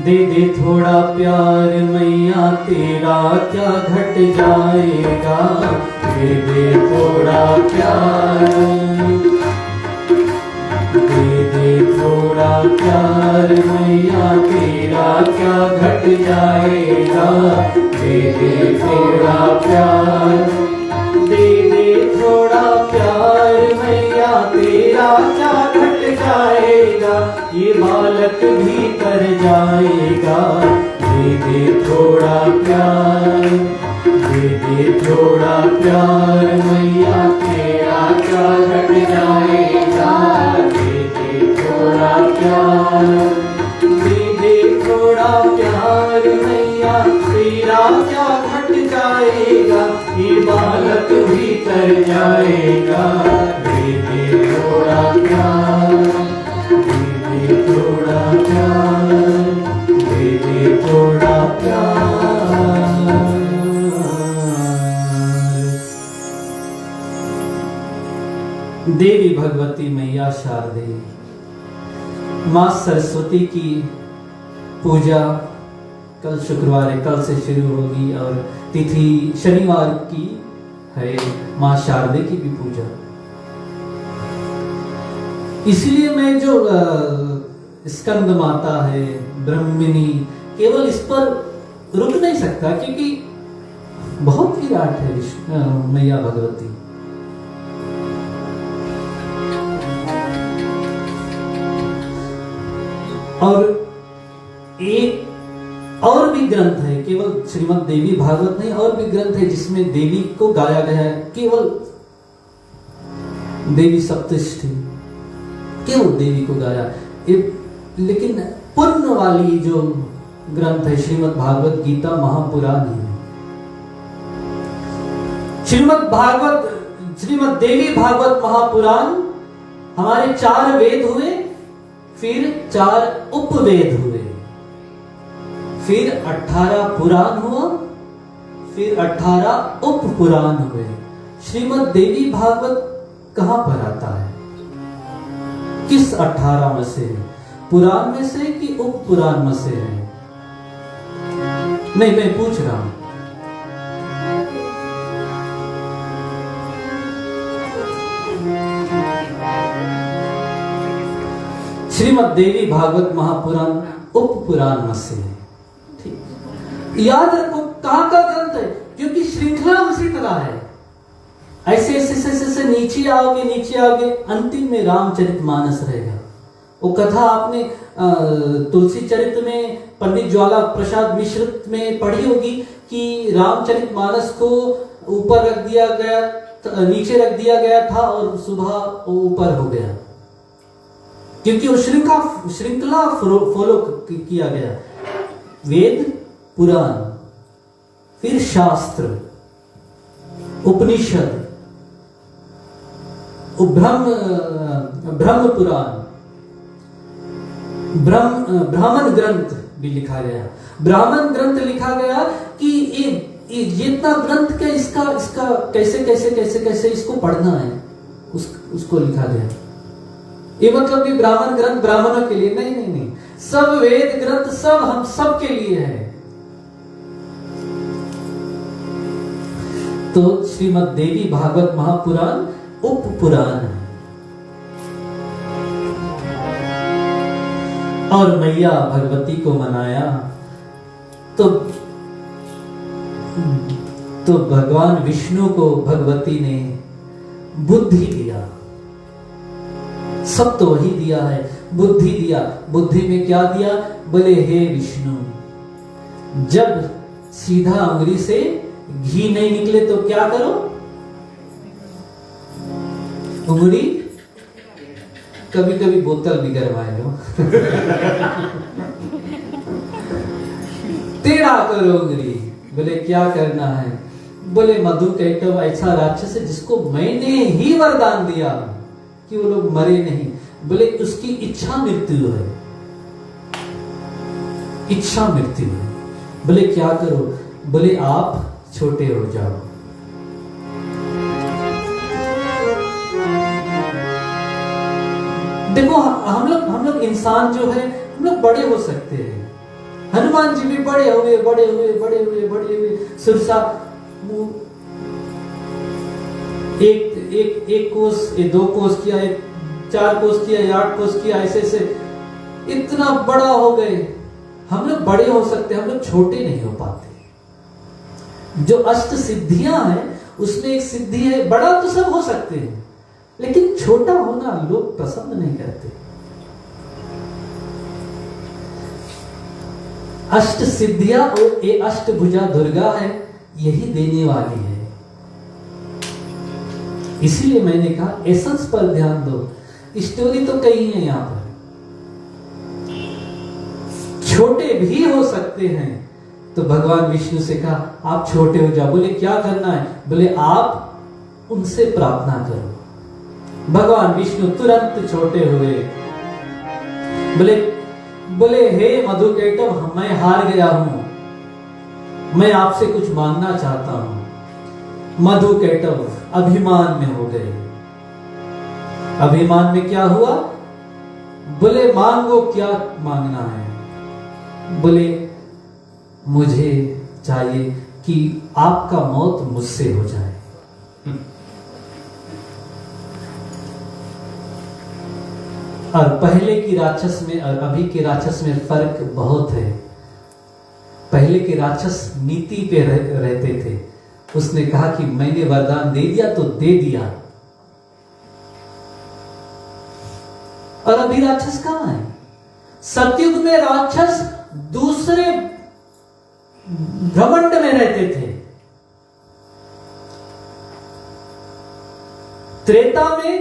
दे दे थोड़ा प्यार मैया, तेरा क्या घट जाएगा। दे दे थोड़ा प्यार, दे दे थोड़ा प्यार मैया, तेरा क्या घट जाएगा। दे दे थोड़ा प्यार, दे दे थोड़ा प्यार मैया, तेरा क्या घट जाएगा। ये बालक भी कर जाएगा। दे दे थोड़ा प्यार, दे दे थोड़ा प्यार मैया, तेरा क्या घट जाएगा। दे दे थोड़ा प्यार, दे दे थोड़ा प्यार मैया, तेरा क्या घट जाएगा। ये बालक भी कर जाएगा। दे दे थोड़ा प्यार, दे दे थोड़ा प्यार, दे दे थोड़ा प्यार। देवी भगवती मैया शारदे, मां सरस्वती की पूजा कल शुक्रवार है, कल से शुरू होगी और तिथि शनिवार की है। मां शारदे की भी पूजा, इसलिए मैं जो स्कंद माता है, ब्रह्मिणी, केवल इस पर रुक नहीं सकता क्योंकि बहुत विराट है मैया भगवती। और एक और भी ग्रंथ है, केवल श्रीमद् देवी भागवत नहीं, और भी ग्रंथ है जिसमें देवी को गाया गया है। केवल देवी सप्तष्ठी, केवल देवी को गाया। लेकिन पुण्य वाली जो ग्रंथ है श्रीमद् भागवत गीता महापुराण है। श्रीमद् देवी भागवत महापुराण हमारे 4 वेद हुए, फिर 4 उपवेद हुए, फिर 18 पुराण हुआ, फिर 18 उप पुराण हुए। श्रीमद् देवी भागवत कहां पर आता है? किस 18 में से है? पुराण में से कि उप पुराण में से है? नहीं, मैं पूछ रहा हूं। श्रीमद् देवी भागवत महापुराण उप पुराण में से है। ठीक, याद रखो कहां का ग्रंथ है, क्योंकि श्रृंखला उसी तरह है। ऐसे ऐसे ऐसे नीचे आओगे, अंतिम में रामचरितमानस रहेगा। वो कथा आपने तुलसी चरित्र में पंडित ज्वाला प्रसाद मिश्र में पढ़ी होगी कि रामचरितमानस को ऊपर रख दिया गया, नीचे रख दिया गया था और सुबह वो ऊपर हो गया, क्योंकि वो श्रृंखला फॉलो किया गया। वेद, पुराण, फिर शास्त्र, उपनिषद, ब्रह्म पुराण, ब्राह्मण ग्रंथ भी लिखा गया। ब्राह्मण ग्रंथ लिखा गया कि ये ये इतना ग्रंथ क्या, इसका इसका कैसे कैसे कैसे कैसे इसको पढ़ना है, उसको लिखा गया। ये मतलब कि ब्राह्मण ग्रंथ ब्राह्मणों के लिए नहीं, नहीं नहीं, सब वेद ग्रंथ सब हम सब के लिए है। तो श्रीमद् देवी भागवत महापुराण उप पुराण है। और मैया भगवती को मनाया तो भगवान विष्णु को भगवती ने बुद्धि दिया। सब तो वही दिया है, बुद्धि दिया। बुद्धि में क्या दिया? बोले हे विष्णु, जब सीधा उंगली से घी नहीं निकले तो क्या करो? उंगली कभी कभी बोतल भी गरमाए लो टेढ़ा करो उंगली। बोले क्या करना है? बोले मधुकैटभ ऐसा राक्षस है जिसको मैंने ही वरदान दिया कि वो लोग मरे नहीं। बोले उसकी इच्छा मृत्यु है, इच्छा मृत्यु है। बोले क्या करो? बोले आप छोटे हो जाओ। देखो हम लोग इंसान जो है, हम लोग बड़े हो सकते हैं। हनुमान जी भी बड़े हुए बड़े हुए बड़े हुए बड़े हुए। सुरसा एक कोस, 2 कोस किया, 4 कोस किया, 8 कोस किया, ऐसे ऐसे इतना बड़ा हो गए। हम लोग बड़े हो सकते हैं, हम लोग छोटे नहीं हो पाते। जो अष्ट सिद्धियां हैं उसमें एक सिद्धि है, बड़ा तो सब हो सकते हैं लेकिन छोटा होना लोग पसंद नहीं करते। अष्ट सिद्धियां और ये अष्टभुजा दुर्गा है, यही देने वाली है। इसीलिए मैंने कहा एसेंस पर ध्यान दो। स्टोरी तो कई है यहां पर। छोटे भी हो सकते हैं तो भगवान विष्णु से कहा आप छोटे हो जाओ। बोले क्या करना है? बोले आप उनसे प्रार्थना करो। भगवान विष्णु तुरंत छोटे हुए। बोले हे मधुकैटभ, मैं हार गया हूं, मैं आपसे कुछ मांगना चाहता हूं। मधुकैटभ अभिमान में हो गए। अभिमान में क्या हुआ? बोले मांगो, क्या मांगना है? बोले मुझे चाहिए कि आपका मौत मुझसे हो जाए। और पहले की राक्षस में और अभी के राक्षस में फर्क बहुत है। पहले के राक्षस नीति पे रहते थे। उसने कहा कि मैंने वरदान दे दिया तो दे दिया। और अभी राक्षस कहां है? सतयुग में राक्षस दूसरे घमंड में रहते थे। त्रेता में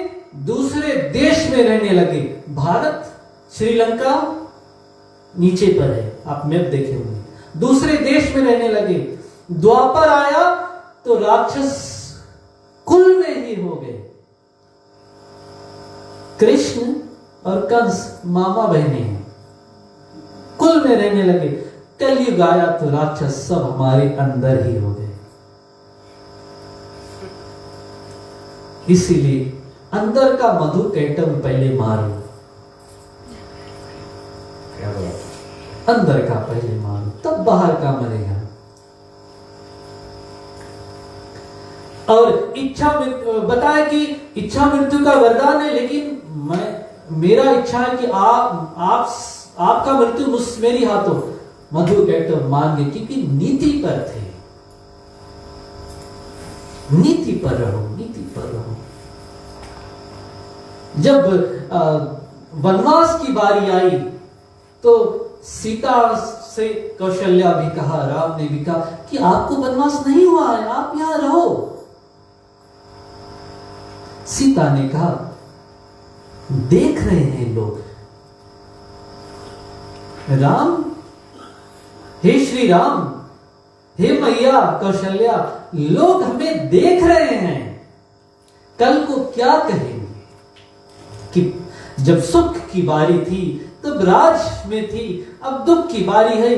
दूसरे देश में रहने लगे। भारत, श्रीलंका नीचे पर है, आप मैप देखे होंगे। दूसरे देश में रहने लगे। द्वापर आया तो राक्षस कुल में ही हो गए। कृष्ण और कंस मामा बहने हैं, कुल में रहने लगे। कलयुग आया तो राक्षस सब हमारे अंदर ही हो गए। इसीलिए अंदर का मधुकैटभ पहले मारो, अंदर का पहले मारो, तब बाहर का मरेगा। और इच्छा बताया कि इच्छा मृत्यु का वरदान है, लेकिन मेरा इच्छा है कि आपका मृत्यु मेरी हाथों। मधुकैटभ मान गए क्योंकि नीति पर थे। नीति पर रहो, नीति पर रहो। जब वनवास की बारी आई तो सीता से कौशल्या भी कहा, राम ने भी कहा कि आपको वनवास नहीं हुआ है, आप यहां रहो। सीता ने कहा देख रहे हैं लोग, राम, हे श्री राम, हे मैया कौशल्या, लोग हमें देख रहे हैं, कल को क्या कहेंगे कि जब सुख की बारी थी तब राज में थी, अब दुख की बारी है,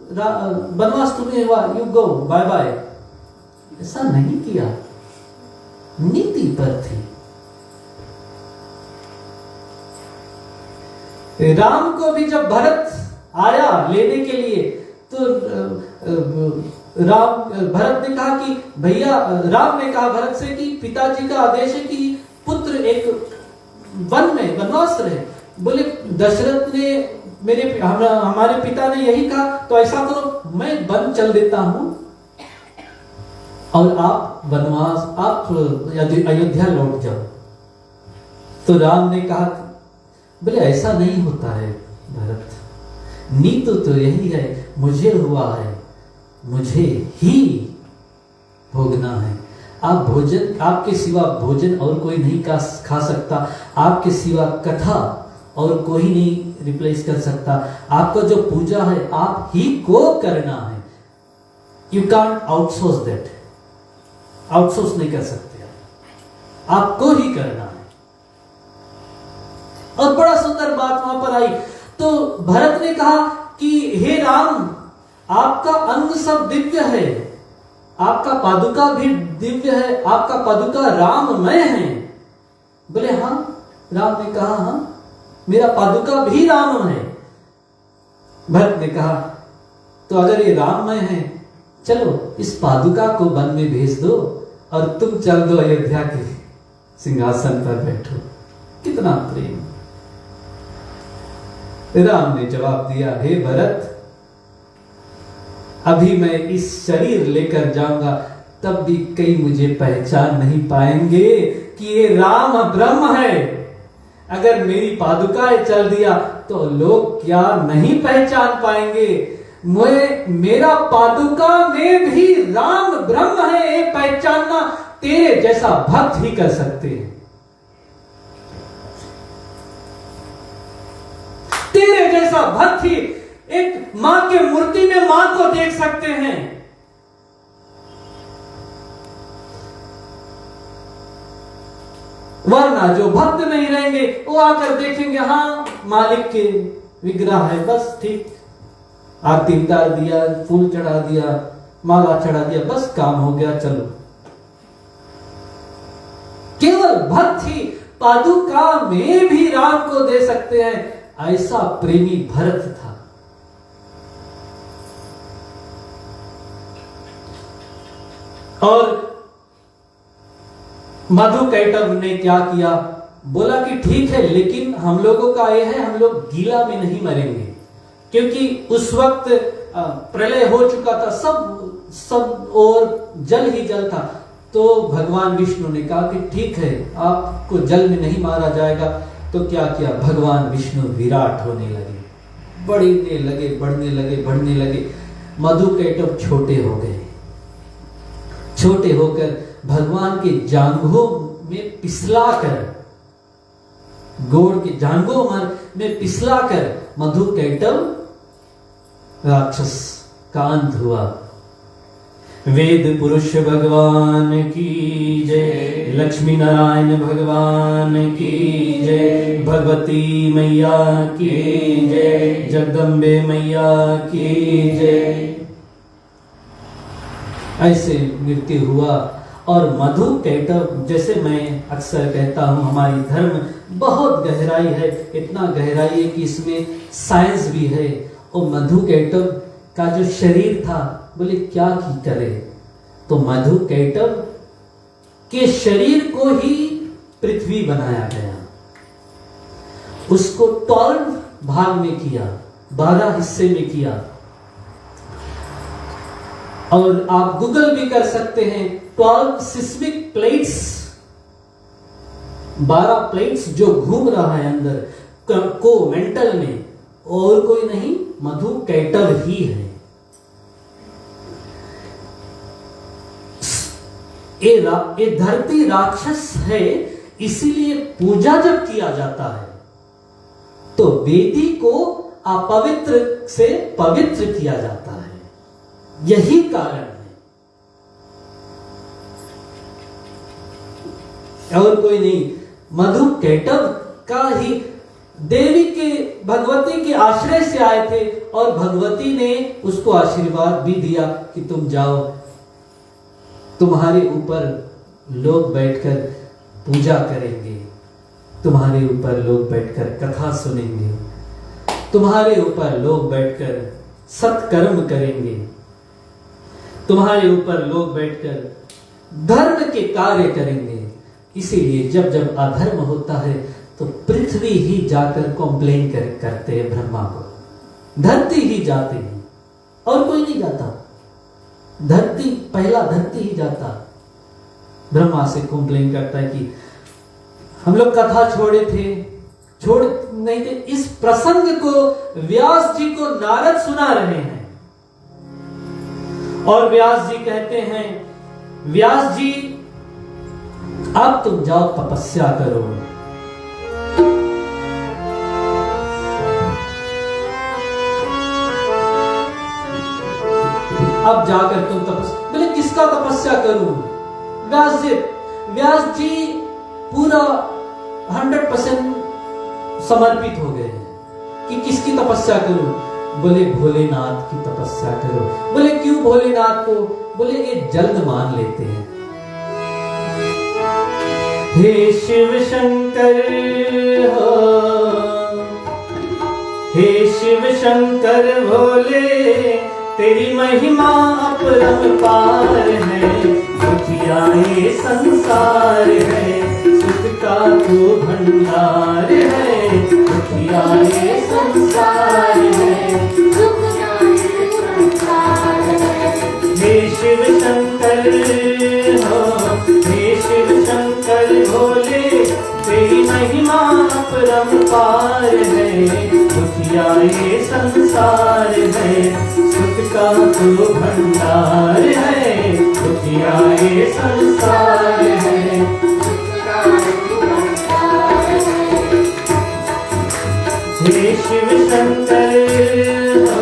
वनवास तुम्हें हुआ, यू गो, बाय बाय। ऐसा नहीं किया, नीति पर थी। राम को भी जब भरत आया लेने के लिए तो भरत ने कहा कि भैया, राम ने कहा भरत से कि पिताजी का आदेश है कि पुत्र एक वन में वनवास रहे। बोले दशरथ ने हमारे पिता ने यही कहा, तो ऐसा करो मैं वन चल देता हूं और आप वनवास, आप अयोध्या लौट जाओ। तो राम ने कहा, बोले ऐसा नहीं होता है भरत, नीति तो यही है, मुझे हुआ है, मुझे ही भोगना है। आप भोजन, आपके सिवा भोजन और कोई नहीं खा सकता, आपके सिवा कथा और कोई नहीं रिप्लेस कर सकता। आपका जो पूजा है आप ही को करना है। You can't outsource that, outsource नहीं कर सकते, आपको ही करना है। और बड़ा सुंदर बात वहां पर आई। तो भरत ने कहा कि हे राम, आपका अंग सब दिव्य है, आपका पादुका भी दिव्य है, आपका पादुका राममय है। बोले हाँ। राम ने कहा हाँ, मेरा पादुका भी राम है। भरत ने कहा तो अगर ये राममय है, चलो इस पादुका को वन में भेज दो और तुम चल दो अयोध्या के सिंहासन पर बैठो। कितना प्रेम। राम ने जवाब दिया, हे भरत, अभी मैं इस शरीर लेकर जाऊंगा, तब भी कई मुझे पहचान नहीं पाएंगे कि ये राम ब्रह्म है। अगर मेरी पादुकाएं चल दिया तो लोग क्या नहीं पहचान पाएंगे। मेरा पादुका में भी राम ब्रह्म है, ये पहचानना तेरे जैसा भक्त ही कर सकते हैं। तेरे जैसा भक्त ही एक मां के मूर्ति में मां को देख सकते हैं। वरना जो भक्त नहीं रहेंगे वो आकर देखेंगे, हाँ मालिक के विग्रह है, बस ठीक, आरती उतार दिया, फूल चढ़ा दिया, माला चढ़ा दिया, बस काम हो गया, चलो। केवल भक्त ही पादुका में भी राम को दे सकते हैं। ऐसा प्रेमी भरत था। और मधु कैटव ने क्या किया, बोला कि ठीक है, लेकिन हम लोगों का यह है, हम लोग गीला में नहीं मरेंगे, क्योंकि उस वक्त प्रलय हो चुका था, सब और जल ही जल था। तो भगवान विष्णु ने कहा कि ठीक है, आपको जल में नहीं मारा जाएगा। तो क्या किया, भगवान विष्णु विराट होने लगे, बढ़ने लगे, बढ़ने लगे, बढ़ने लगे। मधु कैटव छोटे हो गए। छोटे होकर भगवान के जांघों में पिसलाकर, गोड़ के जांघों में पिसलाकर मधु कैटव राक्षस का अंत हुआ। वेद पुरुष भगवान की जय, लक्ष्मी नारायण भगवान की जय, भगवती मैया की जय, जगदम्बे मैया की जय। ऐसे मृत्यु हुआ। और मधु कैटव, जैसे मैं अक्सर कहता हूं, हमारी धर्म बहुत गहराई है, इतना गहराई है कि इसमें साइंस भी है। और मधु कैटव का जो शरीर था, बोले क्या की करे, तो मधु कैटव के शरीर को ही पृथ्वी बनाया गया। उसको 12 भाग में किया, 12 हिस्से में किया। और आप गूगल भी कर सकते हैं, 12 सिस्मिक प्लेट्स, 12 प्लेट्स जो घूम रहा है अंदर को मेंटल में, और कोई नहीं, मधु कैटव ही है। ये धरती राक्षस है, इसीलिए पूजा जब किया जाता है तो वेदी को अपवित्र से पवित्र किया जाता है, यही कारण है और कोई नहीं। मधु कैटव का ही देवी के, भगवती के आश्रय से आए थे और भगवती ने उसको आशीर्वाद भी दिया कि तुम जाओ, तुम्हारे ऊपर लोग बैठकर पूजा करेंगे, तुम्हारे ऊपर लोग बैठकर कथा सुनेंगे, तुम्हारे ऊपर लोग बैठकर सत्कर्म करेंगे, तुम्हारे ऊपर लोग बैठकर धर्म के कार्य करेंगे। इसीलिए जब जब अधर्म होता है तो पृथ्वी ही जाकर कंप्लेन करते हैं ब्रह्मा को, धरती ही जाते हैं और कोई नहीं जाता, धरती पहला धरती ही जाता, ब्रह्मा से कंप्लेन करता है कि हम लोग कथा छोड़ नहीं थे। इस प्रसंग को व्यास जी को नारद सुना रहे हैं और व्यास जी कहते हैं, व्यास जी अब तुम जाओ तपस्या करो। अब जाकर तुम तपस्या, बोले किसका तपस्या करूं? व्यास जी पूरा 100% समर्पित हो गए कि किसकी तपस्या करूं? बोले भोलेनाथ की तपस्या करो। बोले क्यों भोलेनाथ को? बोले ये जल्द मान लेते हैं। हे शिव शंकर हो, हे शिव शंकर भोले, तेरी महिमा अपरंपार है, दुखिया ये संसार है, सुख का तो भंडार है, दुखिया ये संसार है, सुख का ये संसार है। हे शिव शंकर हो, हे शिव शंकर भोले, तेरी महिमा अपरंपार है, दुखिया ये संसार है, सुख का तो भंडार है, दुखिया ये संसार है, सुख का तो भंडार है। हे शिव शंकर हो,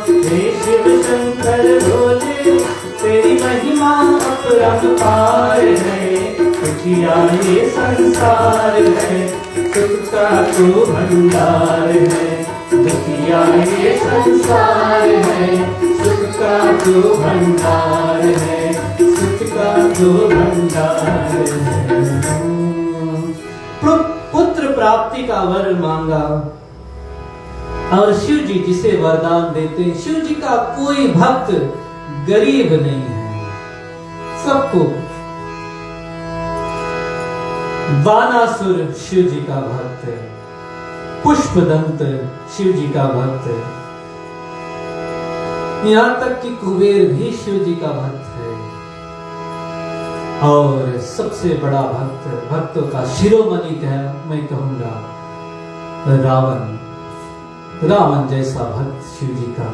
हे शिव शंकर भोले, तेरी महिमा अपरंपार है, दुखिया ये संसार है, सुख का तो भंडार है, दुखिया ये संसार है, सुख का तो भंडार है, सुख का तो भंडार है। पुत्र प्राप्ति का वर मांगा और शिव जी जिसे वरदान देते, शिव जी का कोई भक्त गरीब नहीं है, सबको। बानासुर शिव जी का भक्त है, पुष्पदंत शिव जी का भक्त है, यहां तक कि कुबेर भी शिव जी का भक्त है। और सबसे बड़ा भक्त, भक्तों का शिरोमणि मैं कहूंगा रावण। रावण जैसा भक्त शिव जी का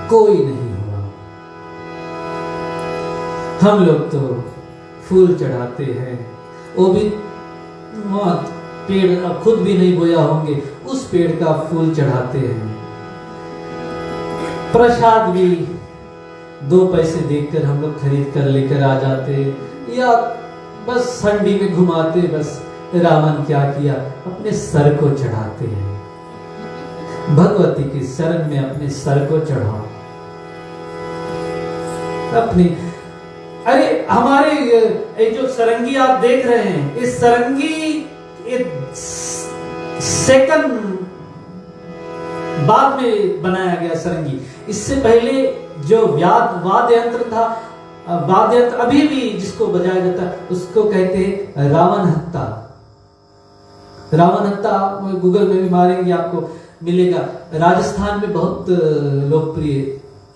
कोई नहीं हुआ। हम लोग तो फूल चढ़ाते हैं, वो भी पेड़ खुद भी नहीं बोया होंगे, उस पेड़ का फूल चढ़ाते हैं। प्रसाद भी 2 पैसे देकर हम लोग खरीद कर लेकर आ जाते, या बस हंडी में घुमाते। बस रावण क्या किया, अपने सर को चढ़ाते हैं। भगवती की शरण में अपने सर को चढ़ाओ। अपनी अरे हमारे ये जो सरंगी आप देख रहे हैं, इस सरंगी सेकंड बाद में बनाया गया सरंगी। इससे पहले जो वाद्य यंत्र था, वाद्य यंत्र अभी भी जिसको बजाया जाता है उसको कहते हैं रावण हत्ता। रावण हत्ता गूगल में भी मारेंगे आपको मिलेगा। राजस्थान में बहुत लोकप्रिय।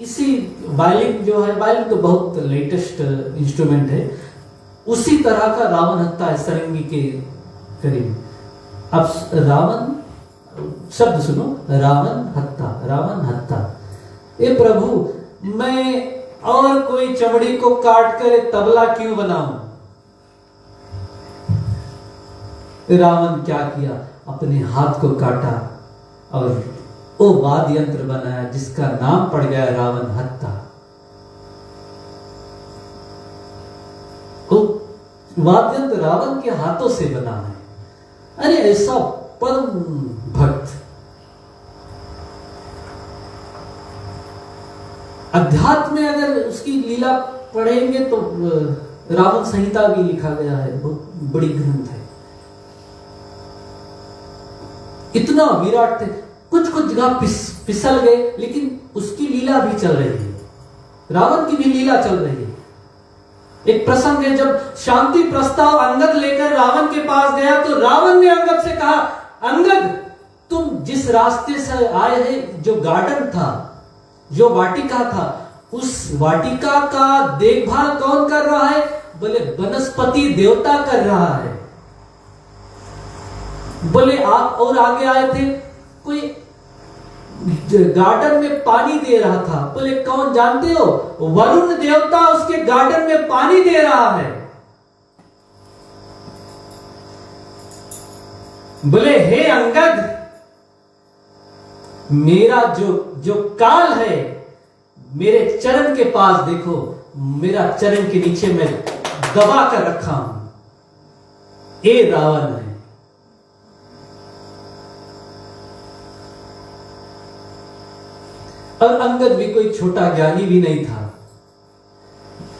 इसी वायलिन जो है, वायलिन तो बहुत लेटेस्ट इंस्ट्रूमेंट है, उसी तरह का रावण हत्ता है सरंगी के करीब। अब रावण शब्द सुनो, रावण हत्ता, रावण हत्ता। ए प्रभु, मैं और कोई चमड़ी को काट कर तबला क्यों बनाऊं? रावण क्या किया, अपने हाथ को काटा और वो वाद्य यंत्र बनाया जिसका नाम पड़ गया रावण हत्ता। वो वाद्य यंत्र रावण के हाथों से बना है। अरे ऐसा परम भक्त अध्यात्म में अगर उसकी लीला पढ़ेंगे तो रावण संहिता भी लिखा गया है, बहुत बड़ी ग्रंथ है। इतना विराट थे, कुछ कुछ जगह फिसल गए, लेकिन उसकी लीला भी चल रही है, रावण की भी लीला चल रही है। एक प्रसंग है, जब शांति प्रस्ताव अंगद लेकर रावण के पास गया तो रावण ने अंगद से कहा, अंगद तुम जिस रास्ते से आए हैं, जो गार्डन था, जो वाटिका था, उस वाटिका का देखभाल कौन कर रहा है? बोले वनस्पति देवता कर रहा है। बोले आप और आगे आए थे, कोई गार्डन में पानी दे रहा था। बोले कौन जानते हो? वरुण देवता उसके गार्डन में पानी दे रहा है। बोले हे अंगद, मेरा जो काल है, मेरे चरण के पास देखो, मेरा चरण के नीचे मैं दबा कर रखा हूं। ये रावण है। और अंगद भी कोई छोटा ज्ञानी भी नहीं था।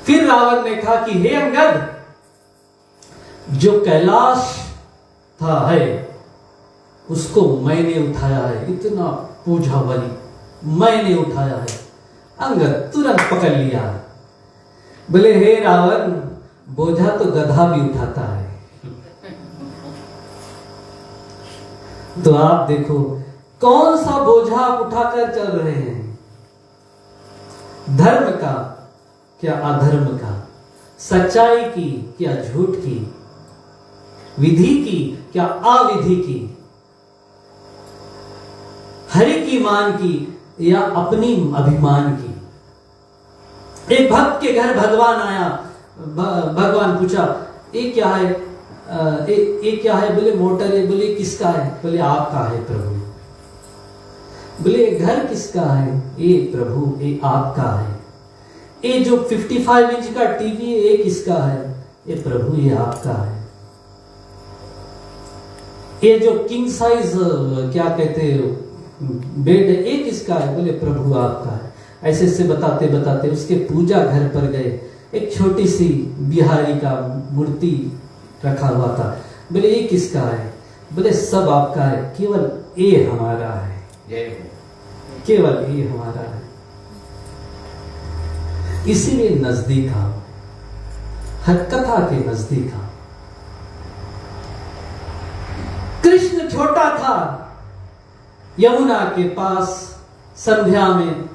फिर रावण ने कहा कि हे अंगद, जो कैलाश था है उसको मैंने उठाया है, इतना पूजा बलि मैंने उठाया है। अंगद तुरंत पकड़ लिया। बोले हे रावण, बोझा तो गधा भी उठाता है। तो आप देखो कौन सा बोझा आप उठाकर चल रहे हैं, धर्म का क्या अधर्म का, सच्चाई की क्या झूठ की, विधि की क्या अविधि की, हरि की मान की या अपनी अभिमान की। एक भक्त के घर भगवान आया, भगवान पूछा ये क्या है? ये क्या है? बोले मोटर है। बोले किसका है? बोले आपका है प्रभु। बोले घर किसका है? ये प्रभु ये आपका है। ये जो 55 इंच का टीवी है ये किसका है? ये प्रभु ये आपका है। ये जो किंग साइज क्या कहते हैं बेड है ये किसका है? बोले प्रभु आपका है। ऐसे ऐसे बताते बताते उसके पूजा घर पर गए, एक छोटी सी बिहारी का मूर्ति रखा हुआ था। बोले ये किसका है? बोले सब आपका है, केवल ये हमारा है, केवल ये हमारा है। इसीलिए नजदीक आओ, हर कथा के नजदीक आओ। कृष्ण छोटा था, यमुना के पास संध्या में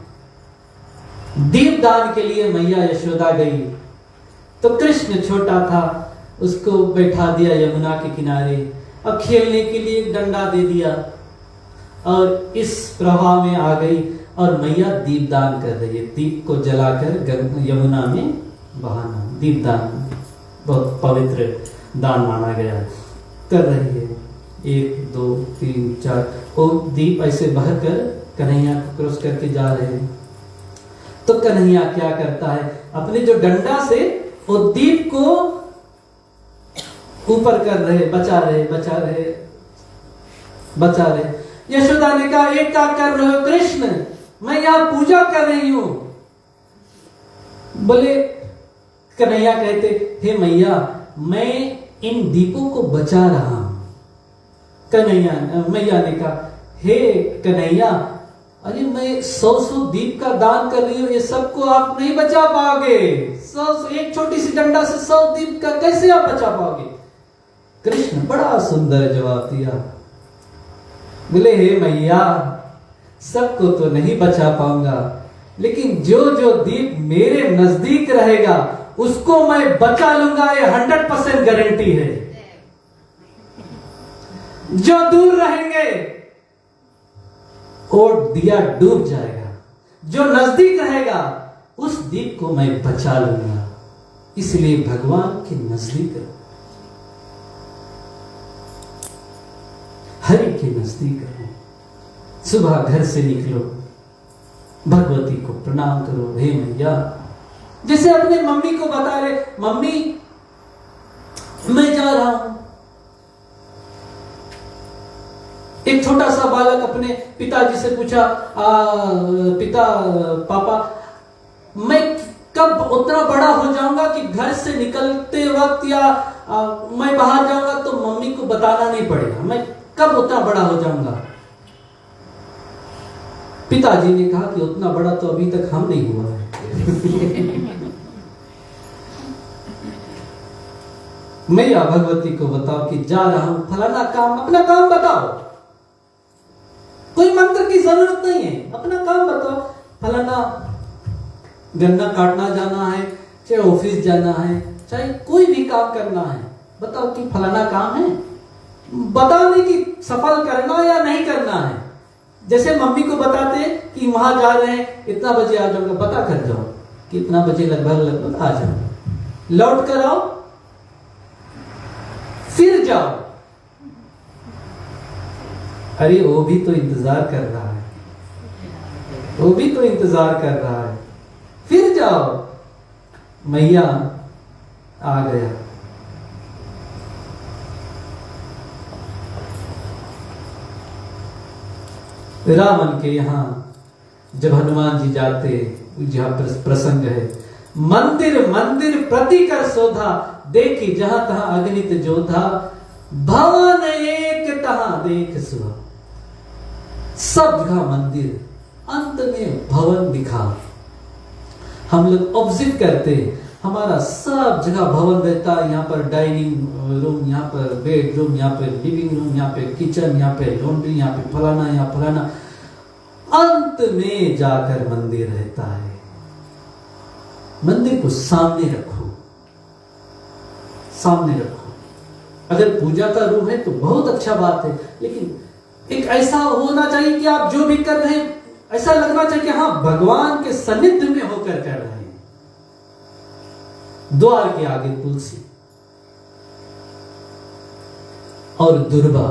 दीपदान के लिए मैया यशोदा गई तो कृष्ण छोटा था, उसको बैठा दिया यमुना के किनारे और खेलने के लिए एक डंडा दे दिया और इस प्रवाह में आ गई और मैया दीपदान कर रही है। दीप को जलाकर यमुना में बहाना, दीपदान बहुत पवित्र दान माना गया है, कर रही है। 1 2 3 4 और दीप ऐसे बहकर कन्हैया को क्रॉस करके जा रहे हैं। तो कन्हैया क्या करता है, अपने जो डंडा से वो दीप को ऊपर कर रहे, बचा रहे बचा रहे बचा रहे। यशोदा ने कहा एक क्या कर रहे हो कृष्ण? मैं यहां पूजा कर रही हूं। बोले कन्हैया कहते हे मैया मैं इन दीपों को बचा रहा हूं। मैया ने कहा हे कन्हैया, अरे मैं 100 दीप का दान कर रही हूं, ये सबको आप नहीं बचा पाओगे। 100 एक छोटी सी डंडा से 100 दीप का कैसे आप बचा पाओगे? कृष्ण बड़ा सुंदर जवाब दिया। बोले हे मैया सबको तो नहीं बचा पाऊंगा, लेकिन जो जो दीप मेरे नजदीक रहेगा उसको मैं बचा लूंगा, ये 100% गारंटी है। जो दूर रहेंगे और दिया डूब जाएगा, जो नजदीक रहेगा उस दीप को मैं बचा लूंगा। इसलिए भगवान के नजदीक रहो, हरि के नजदीक रहो। सुबह घर से निकलो, भगवती को प्रणाम करो, हे मैया। जैसे अपने मम्मी को बता रहे, मम्मी मैं जा रहा हूं। एक छोटा सा बालक अपने पिताजी से पूछा, पिता पापा मैं कब उतना बड़ा हो जाऊंगा कि घर से निकलते वक्त या मैं बाहर जाऊंगा तो मम्मी को बताना नहीं पड़ेगा? मैं कब उतना बड़ा हो जाऊंगा? पिताजी ने कहा कि उतना बड़ा तो अभी तक हम नहीं हुआ है। मैया भगवती को बताओ कि जा रहा हूं फलाना काम, अपना काम बताओ, कोई मंत्र की जरूरत नहीं है, अपना काम बताओ। फलाना गन्ना काटना जाना है, चाहे ऑफिस जाना है, चाहे कोई भी काम करना है, बताओ कि फलाना काम है। बताने की सफल करना या नहीं करना है। जैसे मम्मी को बताते कि वहां जा रहे हैं, इतना बजे आ जाऊंगा, पता कर जाओ कि इतना बजे लगभग आ जाओ, लौट कर आओ, फिर जाओ। अरे वो भी तो इंतजार कर रहा है, वो भी तो इंतजार कर रहा है, फिर जाओ। मैया आ गया। रावण के यहां जब हनुमान जी जाते, जहां प्रसंग है, मंदिर मंदिर प्रति कर शोधा, देखी जहां तहां अगणित जोधा, भवन एक तहां देख सुहा। सब जगह मंदिर, अंत में भवन दिखा। हम लोग ऑब्जर्व करते, हमारा सब जगह भवन रहता है। यहाँ पर डाइनिंग रूम, यहाँ पर बेडरूम, यहाँ पे लिविंग रूम, यहाँ पे किचन, यहाँ पे लॉन्ड्री, यहाँ पे फलाना, यहाँ फलाना। अंत में जाकर मंदिर रहता है। मंदिर को सामने रखो, सामने रखो। अगर पूजा का रूम है तो बहुत अच्छा बात है, लेकिन एक ऐसा होना चाहिए कि आप जो भी कर रहे हैं ऐसा लगना चाहिए कि हाँ भगवान के सानिध्य में होकर कर रहे हैं। द्वार के आगे तुलसी और दुर्वा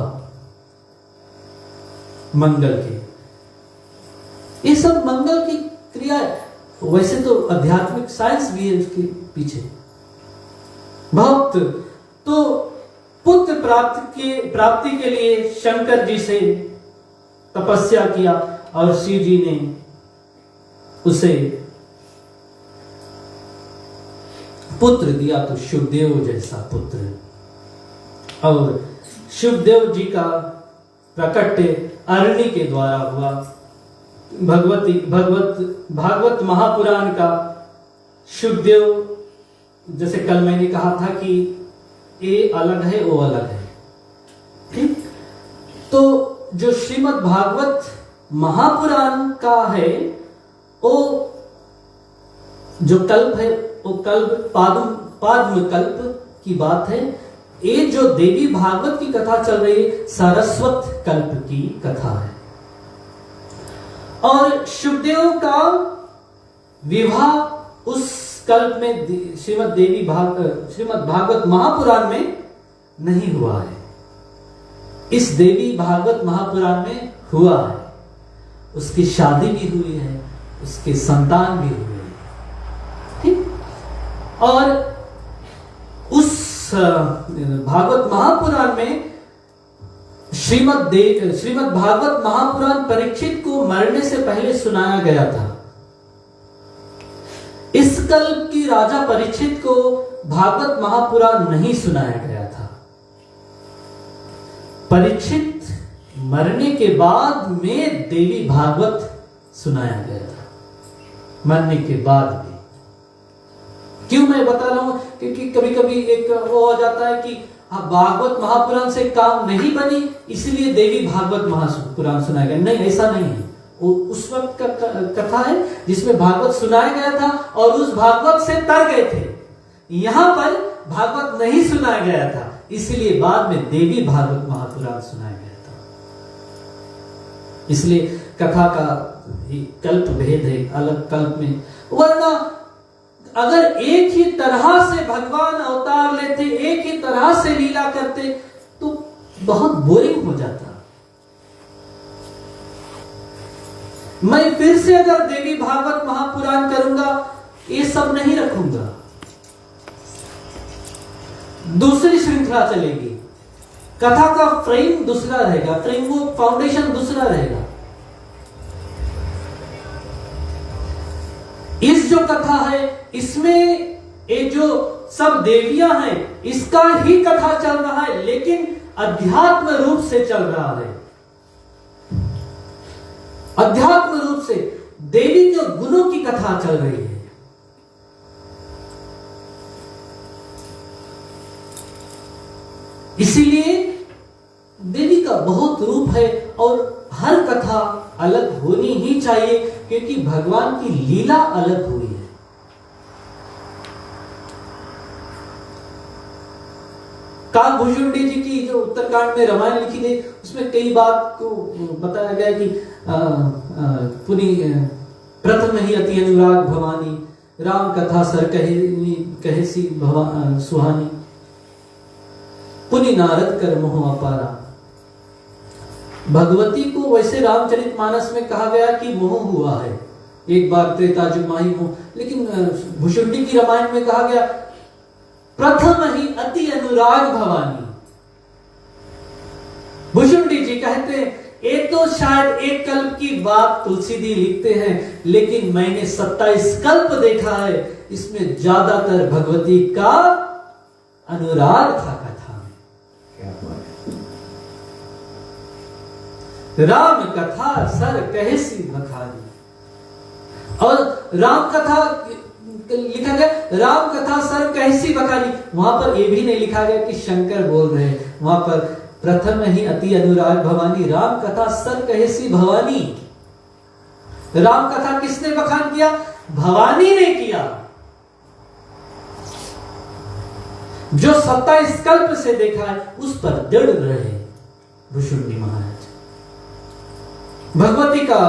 मंगल के, ये सब मंगल की क्रिया है। वैसे तो आध्यात्मिक साइंस भी है उसके पीछे। भक्त तो पुत्र प्राप्ति के लिए शंकर जी से तपस्या किया और शिव जी ने उसे पुत्र दिया, तो शिवदेव जैसा पुत्र। और शिवदेव जी का प्रकट्य अरणी के द्वारा हुआ। भागवत महापुराण का शिवदेव, जैसे कल मैंने कहा था कि ये अलग है वो अलग है, ठीक। तो जो श्रीमद् भागवत महापुराण का है वो जो कल्प है वो कल्प पाद्म कल्प की बात है। ये जो देवी भागवत की कथा चल रही है सारस्वत कल्प की कथा है। और शिवदेव का विवाह उस कल्प में श्रीमद् भागवत महापुराण में नहीं हुआ है। इस देवी भागवत महापुराण में हुआ है। उसकी शादी भी हुई है, उसके संतान भी हुए हैं, ठीक। और उस भागवत महापुराण में श्रीमद् भागवत महापुराण परीक्षित को मरने से पहले सुनाया गया था। इस कल्प की राजा परीक्षित को भागवत महापुराण नहीं सुनाया गया था। परीक्षित मरने के बाद में देवी भागवत सुनाया गया था, मरने के बाद भी। क्यों मैं बता रहा हूं? क्योंकि कभी कभी एक वो हो जाता है कि भागवत महापुराण से काम नहीं बनी इसलिए देवी भागवत महापुराण सुनाया गया। नहीं, ऐसा नहीं है। वो उस वक्त का कथा है जिसमें भागवत सुनाया गया था और उस भागवत से तर गए थे। यहां पर भागवत नहीं सुनाया गया था, इसलिए बाद में देवी भागवत महापुराण सुनाया गया था। इसलिए कथा का कल्प भेद है, अलग कल्प में। वरना अगर एक ही तरह से भगवान अवतार लेते, एक ही तरह से लीला करते तो बहुत बोरिंग हो जाता। मैं फिर से अगर देवी भागवत महापुराण करूंगा, ये सब नहीं रखूंगा, दूसरी श्रृंखला चलेगी। कथा का फ्रेम दूसरा रहेगा, फ्रेम वो फाउंडेशन दूसरा रहेगा। इस इस जो कथा है इसमें ये जो सब देवियां हैं इसका ही कथा चल रहा है, लेकिन अध्यात्म रूप से चल रहा है। अध्यात्म रूप से देवी के गुणों की कथा चल रही है। इसीलिए देवी का बहुत रूप है और हर कथा अलग होनी ही चाहिए, क्योंकि भगवान की लीला अलग हुई है। काकभूषुंडी जी की जो उत्तरकांड में रामायण लिखी गई उसमें कई बात को बताया गया कि पुनी प्रथम ही अति अनुराग भवानी, राम कथा सर कहेसी सुहानी, पुनि नारद कर मोह अपारा। भगवती को वैसे रामचरितमानस में कहा गया कि मोह हुआ है, एक बार त्रेता जुग माही मोह, लेकिन भुषुंडी की रामायण में कहा गया प्रथम ही अति अनुराग भवानी। भुषुंडी जी कहते हैं ये तो शायद एक कल्प की बात तुलसीदी लिखते हैं, लेकिन मैंने 27 कल्प देखा है, इसमें ज्यादातर भगवती का अनुराग था कथा में। राम कथा सर कहेसी बखानी, और राम कथा लिखा गया राम कथा सर कैसी बखानी। वहां पर यह भी नहीं लिखा गया कि शंकर बोल रहे हैं, वहां पर प्रथम ही अति अनुराग भवानी, राम कथा सर कैसी भवानी। राम कथा किसने बखान किया? भवानी ने किया। जो 27 कल्प से देखा है उस पर दृढ़ रहे भुषुंडी महाराज। भगवती का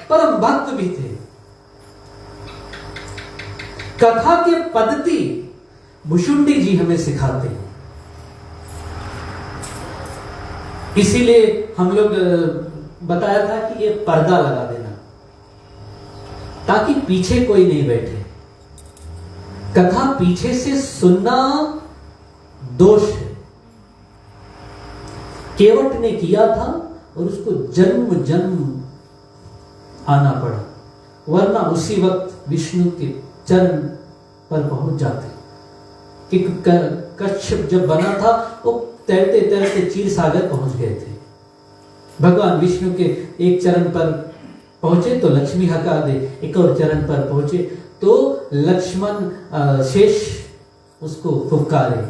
परम भक्त भी थे। कथा के पद्धति भुषुंडी जी हमें सिखाते हैं। इसीलिए हम लोग बताया था कि ये पर्दा लगा देना ताकि पीछे कोई नहीं बैठे। कथा पीछे से सुनना दोष है। केवट ने किया था और उसको जन्म जन्म आना पड़ा, वरना उसी वक्त विष्णु के चरण पर पहुंच जाते। कि कच्छप जब बना था वो तैरते तैरते क्षीर सागर पहुंच गए थे। भगवान विष्णु के एक चरण पर पहुंचे तो लक्ष्मी हका दे, एक और चरण पर पहुंचे तो लक्ष्मण शेष उसको फुफकारे,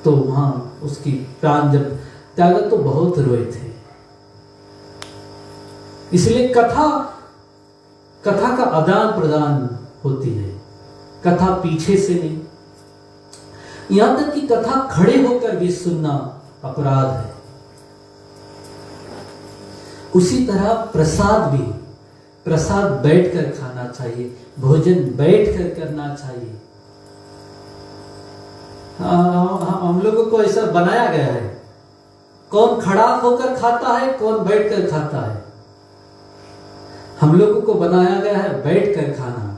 तो वहां उसकी प्राण जब त्यागा तो बहुत रोए थे। इसलिए कथा का आदान प्रदान होती है, कथा पीछे से नहीं। यहां तक कि कथा खड़े होकर भी सुनना अपराध है। उसी तरह प्रसाद भी, प्रसाद बैठकर खाना चाहिए, भोजन बैठकर करना चाहिए। हम लोगों को ऐसा बनाया गया है, कौन खड़ा होकर खाता है, कौन बैठकर खाता है। हम लोगों को बनाया गया है बैठकर खाना।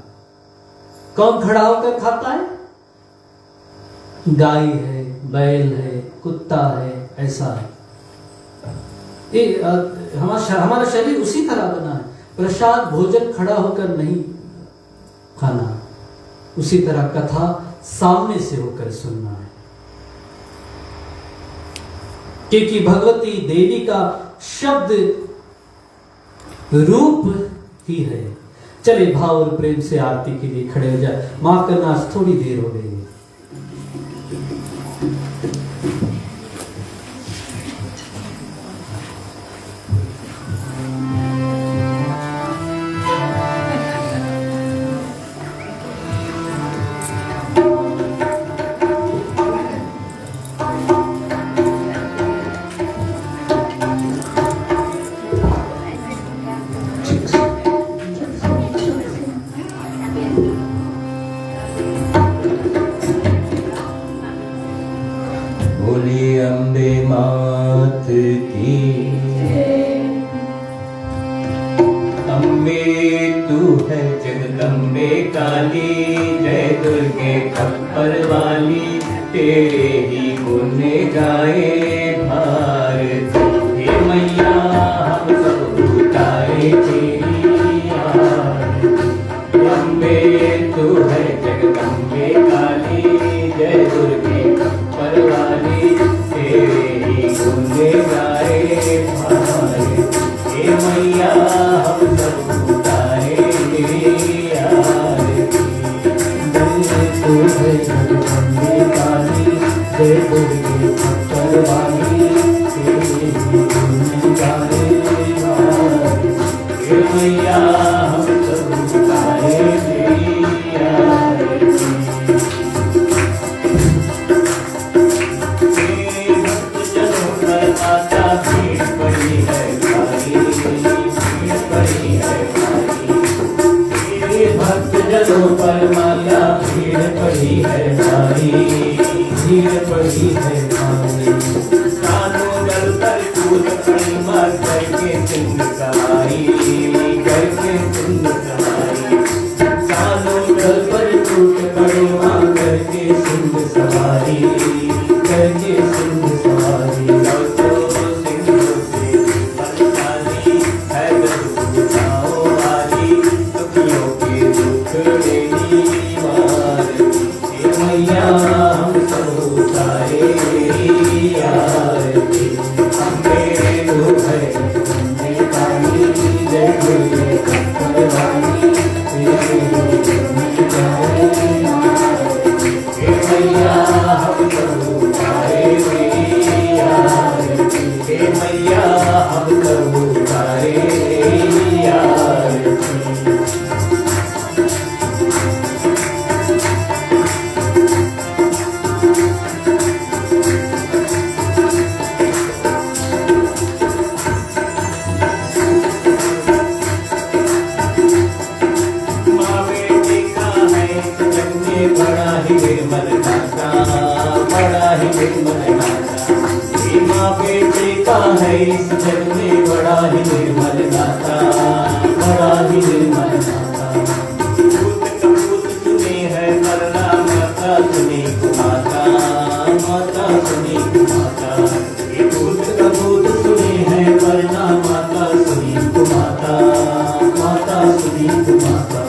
कौन खड़ा होकर खाता है? गाय है, बैल है, कुत्ता है, ऐसा है। ये हमारा शरीर उसी तरह बना है। प्रसाद भोजन खड़ा होकर नहीं खाना, उसी तरह कथा सामने से होकर सुनना है। क्योंकि भगवती देवी का शब्द रूप ही है। चले भाव और प्रेम से आरती के लिए खड़े हो जाए। माफ करना, आज थोड़ी देर हो गई है। हम खप्पर वाली तेरी धुन गाए भाई। हे मैया हम सब गाए तेरी आरती। माता भीड़ पड़ी है भाई, भीड़ पड़ी है भाई। तेरे भक्त जनों पर माता भीड़ पड़ी है भाई, भीड़ पड़ी है भाई। कानों गल पर कूद पड़ी मार करके सिंह सवारी, करके सिंह सवारी। कानों गल पर कूद पड़ी मार करके सिंह सवारी, करके सिंह सवारी। बड़ा ही निर्मल नाता, बड़ा ही निर्मल नाता। माँ बेटे का है इस जग में बड़ा ही निर्मल नाता, बड़ा ही निर्मल नाता। भूत कपूत सुने है मरना माता सुनी माता, माता सुनी माता। भूत कपूत सुने है मरना माता सुनी माता, माता सुनी माता।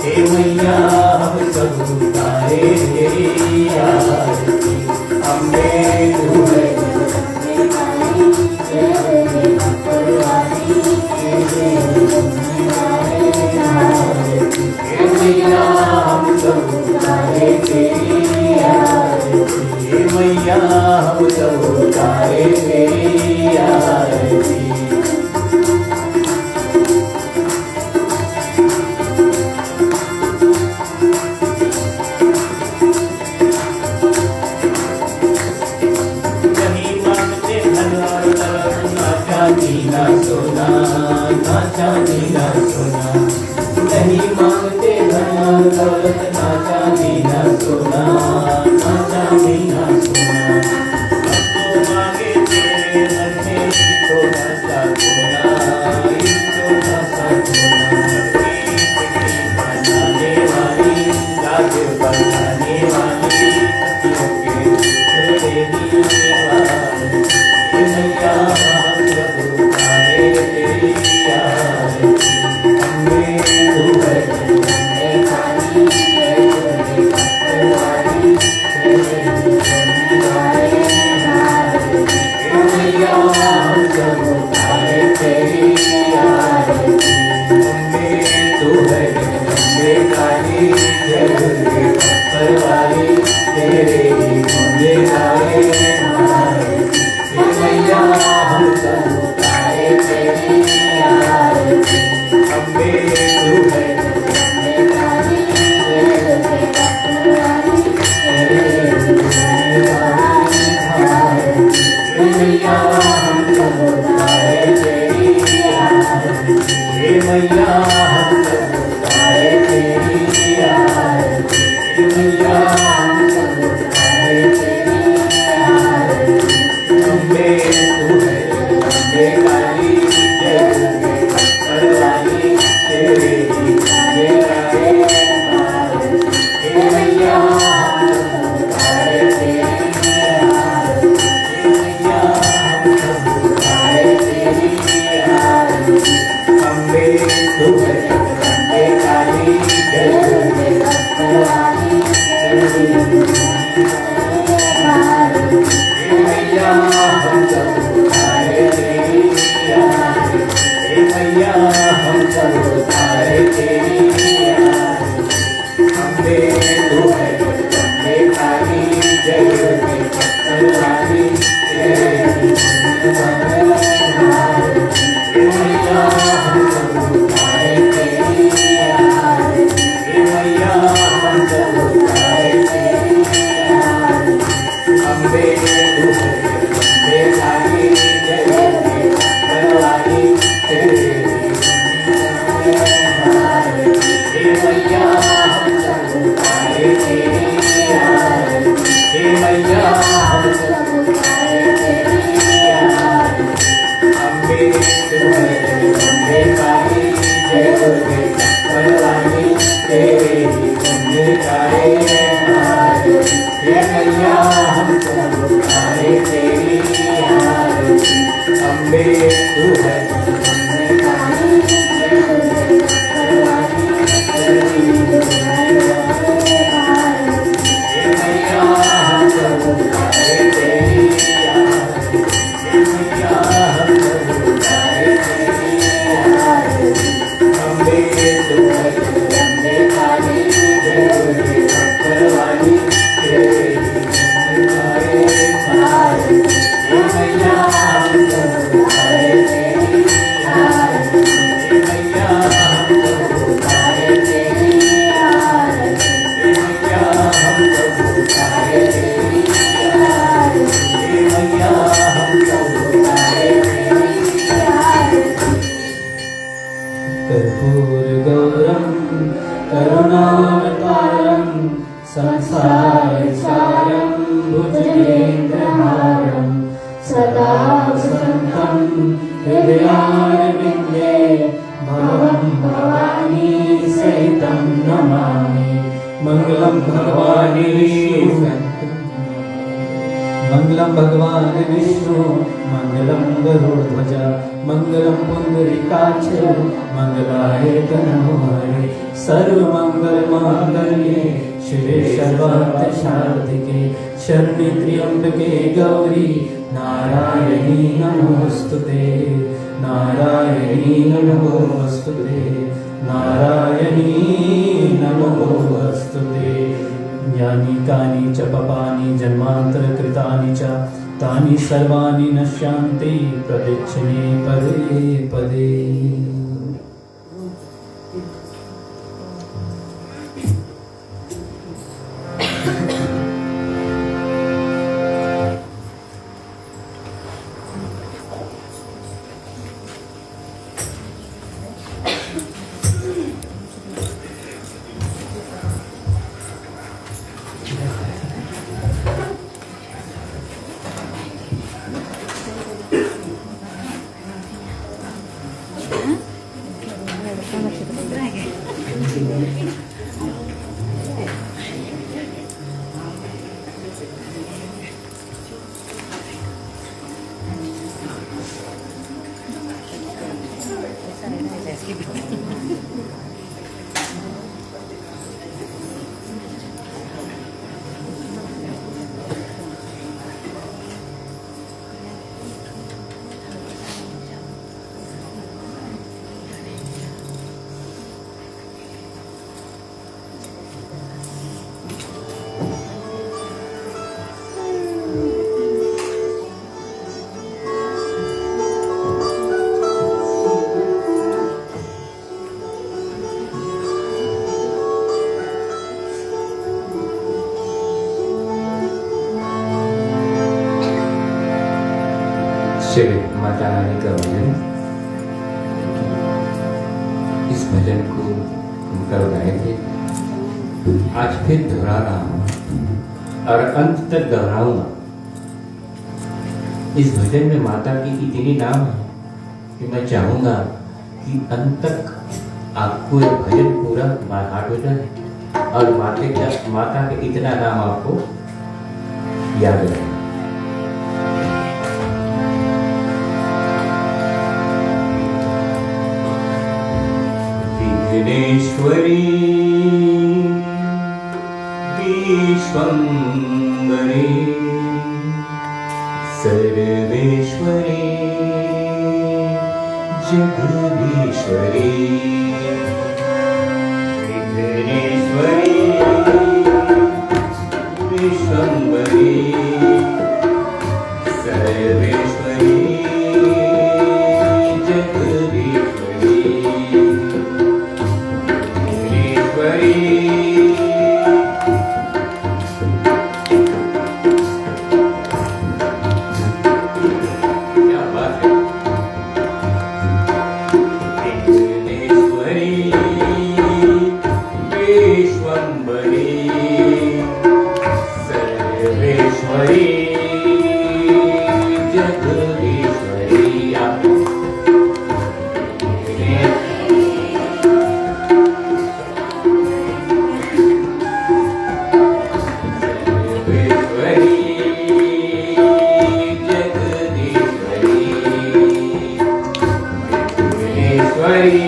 हे मैया हम सब गाए तेरी आरती। अम्बे तू है हे मैया हम सब गाए तेरी आरती। हे मैया हम सब गाए तेरी आरती। ना सोना ना चांदी ना सोना, नहीं मांगते धन दौलत ना चांदी ना सोना, ना चांदी ना सोना। अब तो मांगे तेरे मन में थोड़ा सा सोना, थोड़ा सा सोना। बनाने वाली राज बनाने वाली मैया मैया हम सब उतारे तेरी आरती। अम्बे तू है अम्बे काली, जय दुर्गे पत्थर वाली, तेरी मैया हम सब उतारे तेरी आरती। मैया हम सब उतारे तेरी आरती। अम्बे तू है अम्बे काली, जय दुर्गे पत्थर वाली, तेरी मैया हम सब उतारे तेरी आरती। मैया हम सब उतारे तेरी आरती। अम्बे तू है अम्बे काली, जय दुर्गे पत्थर वाली, तेरी गुंजकारे आरती। मैया हम सब उतारे तेरी आरती। अम्बे तू है अम्बे काली, जय दुर्गे पत्थर वाली, तेरी गुंजकारे आरती। मैया हम सब उतारे तेरी आरती। मैया हम सब उतारे तेरी आरती। अम्बे तू है अम्बे काली, जय दुर्गे पत्थर वाली, तेरी गुंजकारे आरती। मैया हम सब उतारे तेरी आरती। मैया हम सब उतारे तेरी आरती। मैया हम सब उतारे तेरी आरती। मैया हम सब उतारे तेरी आरती। कर्पूर गौरम करुणावतारम संसार सारम भुजगेन्द्रहारम सदा वसन्तं हृदयारविन्दे भवं भवानी सहितं नमामि। मंगलम भगवान् विष्णु, मंगलम भगवान् विष्णु, मंगलम गरुड़ध्वज, मंगलम पुंडरीकाक्ष, मंगलाय तनोहरे, सर्वमंगल मांगल्ये शिवे सर्वार्थ साधिके, शरण्ये त्र्यंबके गौरी नारायणी नमोस्तुते, नारायणी नमोस्तुते, नारायणी नमोस्तुते। यानि कानि च पापानि जन्मान्तरकृतानि च तानि सर्वाणि नश्यन्ति प्रदक्षिणे पदे पदे। श्री माता रानी का भजन। इस भजन को हम कल गाए थे, आज फिर दोहरा रहा हूं और अंत तक दोहराऊंगा। इस भजन में माता की इतनी नाम है कि मैं चाहूंगा कि अंत तक आपको ये भजन पूरा बाहर हो जाए और माता के इतना नाम आपको याद रहे। विघ्नेश्वरी विश्वंभरी सर्वेश्वरी जगदीश्वरी विघ्नेश्वरी विघ्नेश्वरी विश्वम्भरी सर्वेश्वरी जगदीश्वरी विघ्नेश्वरी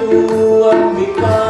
तू अंबिका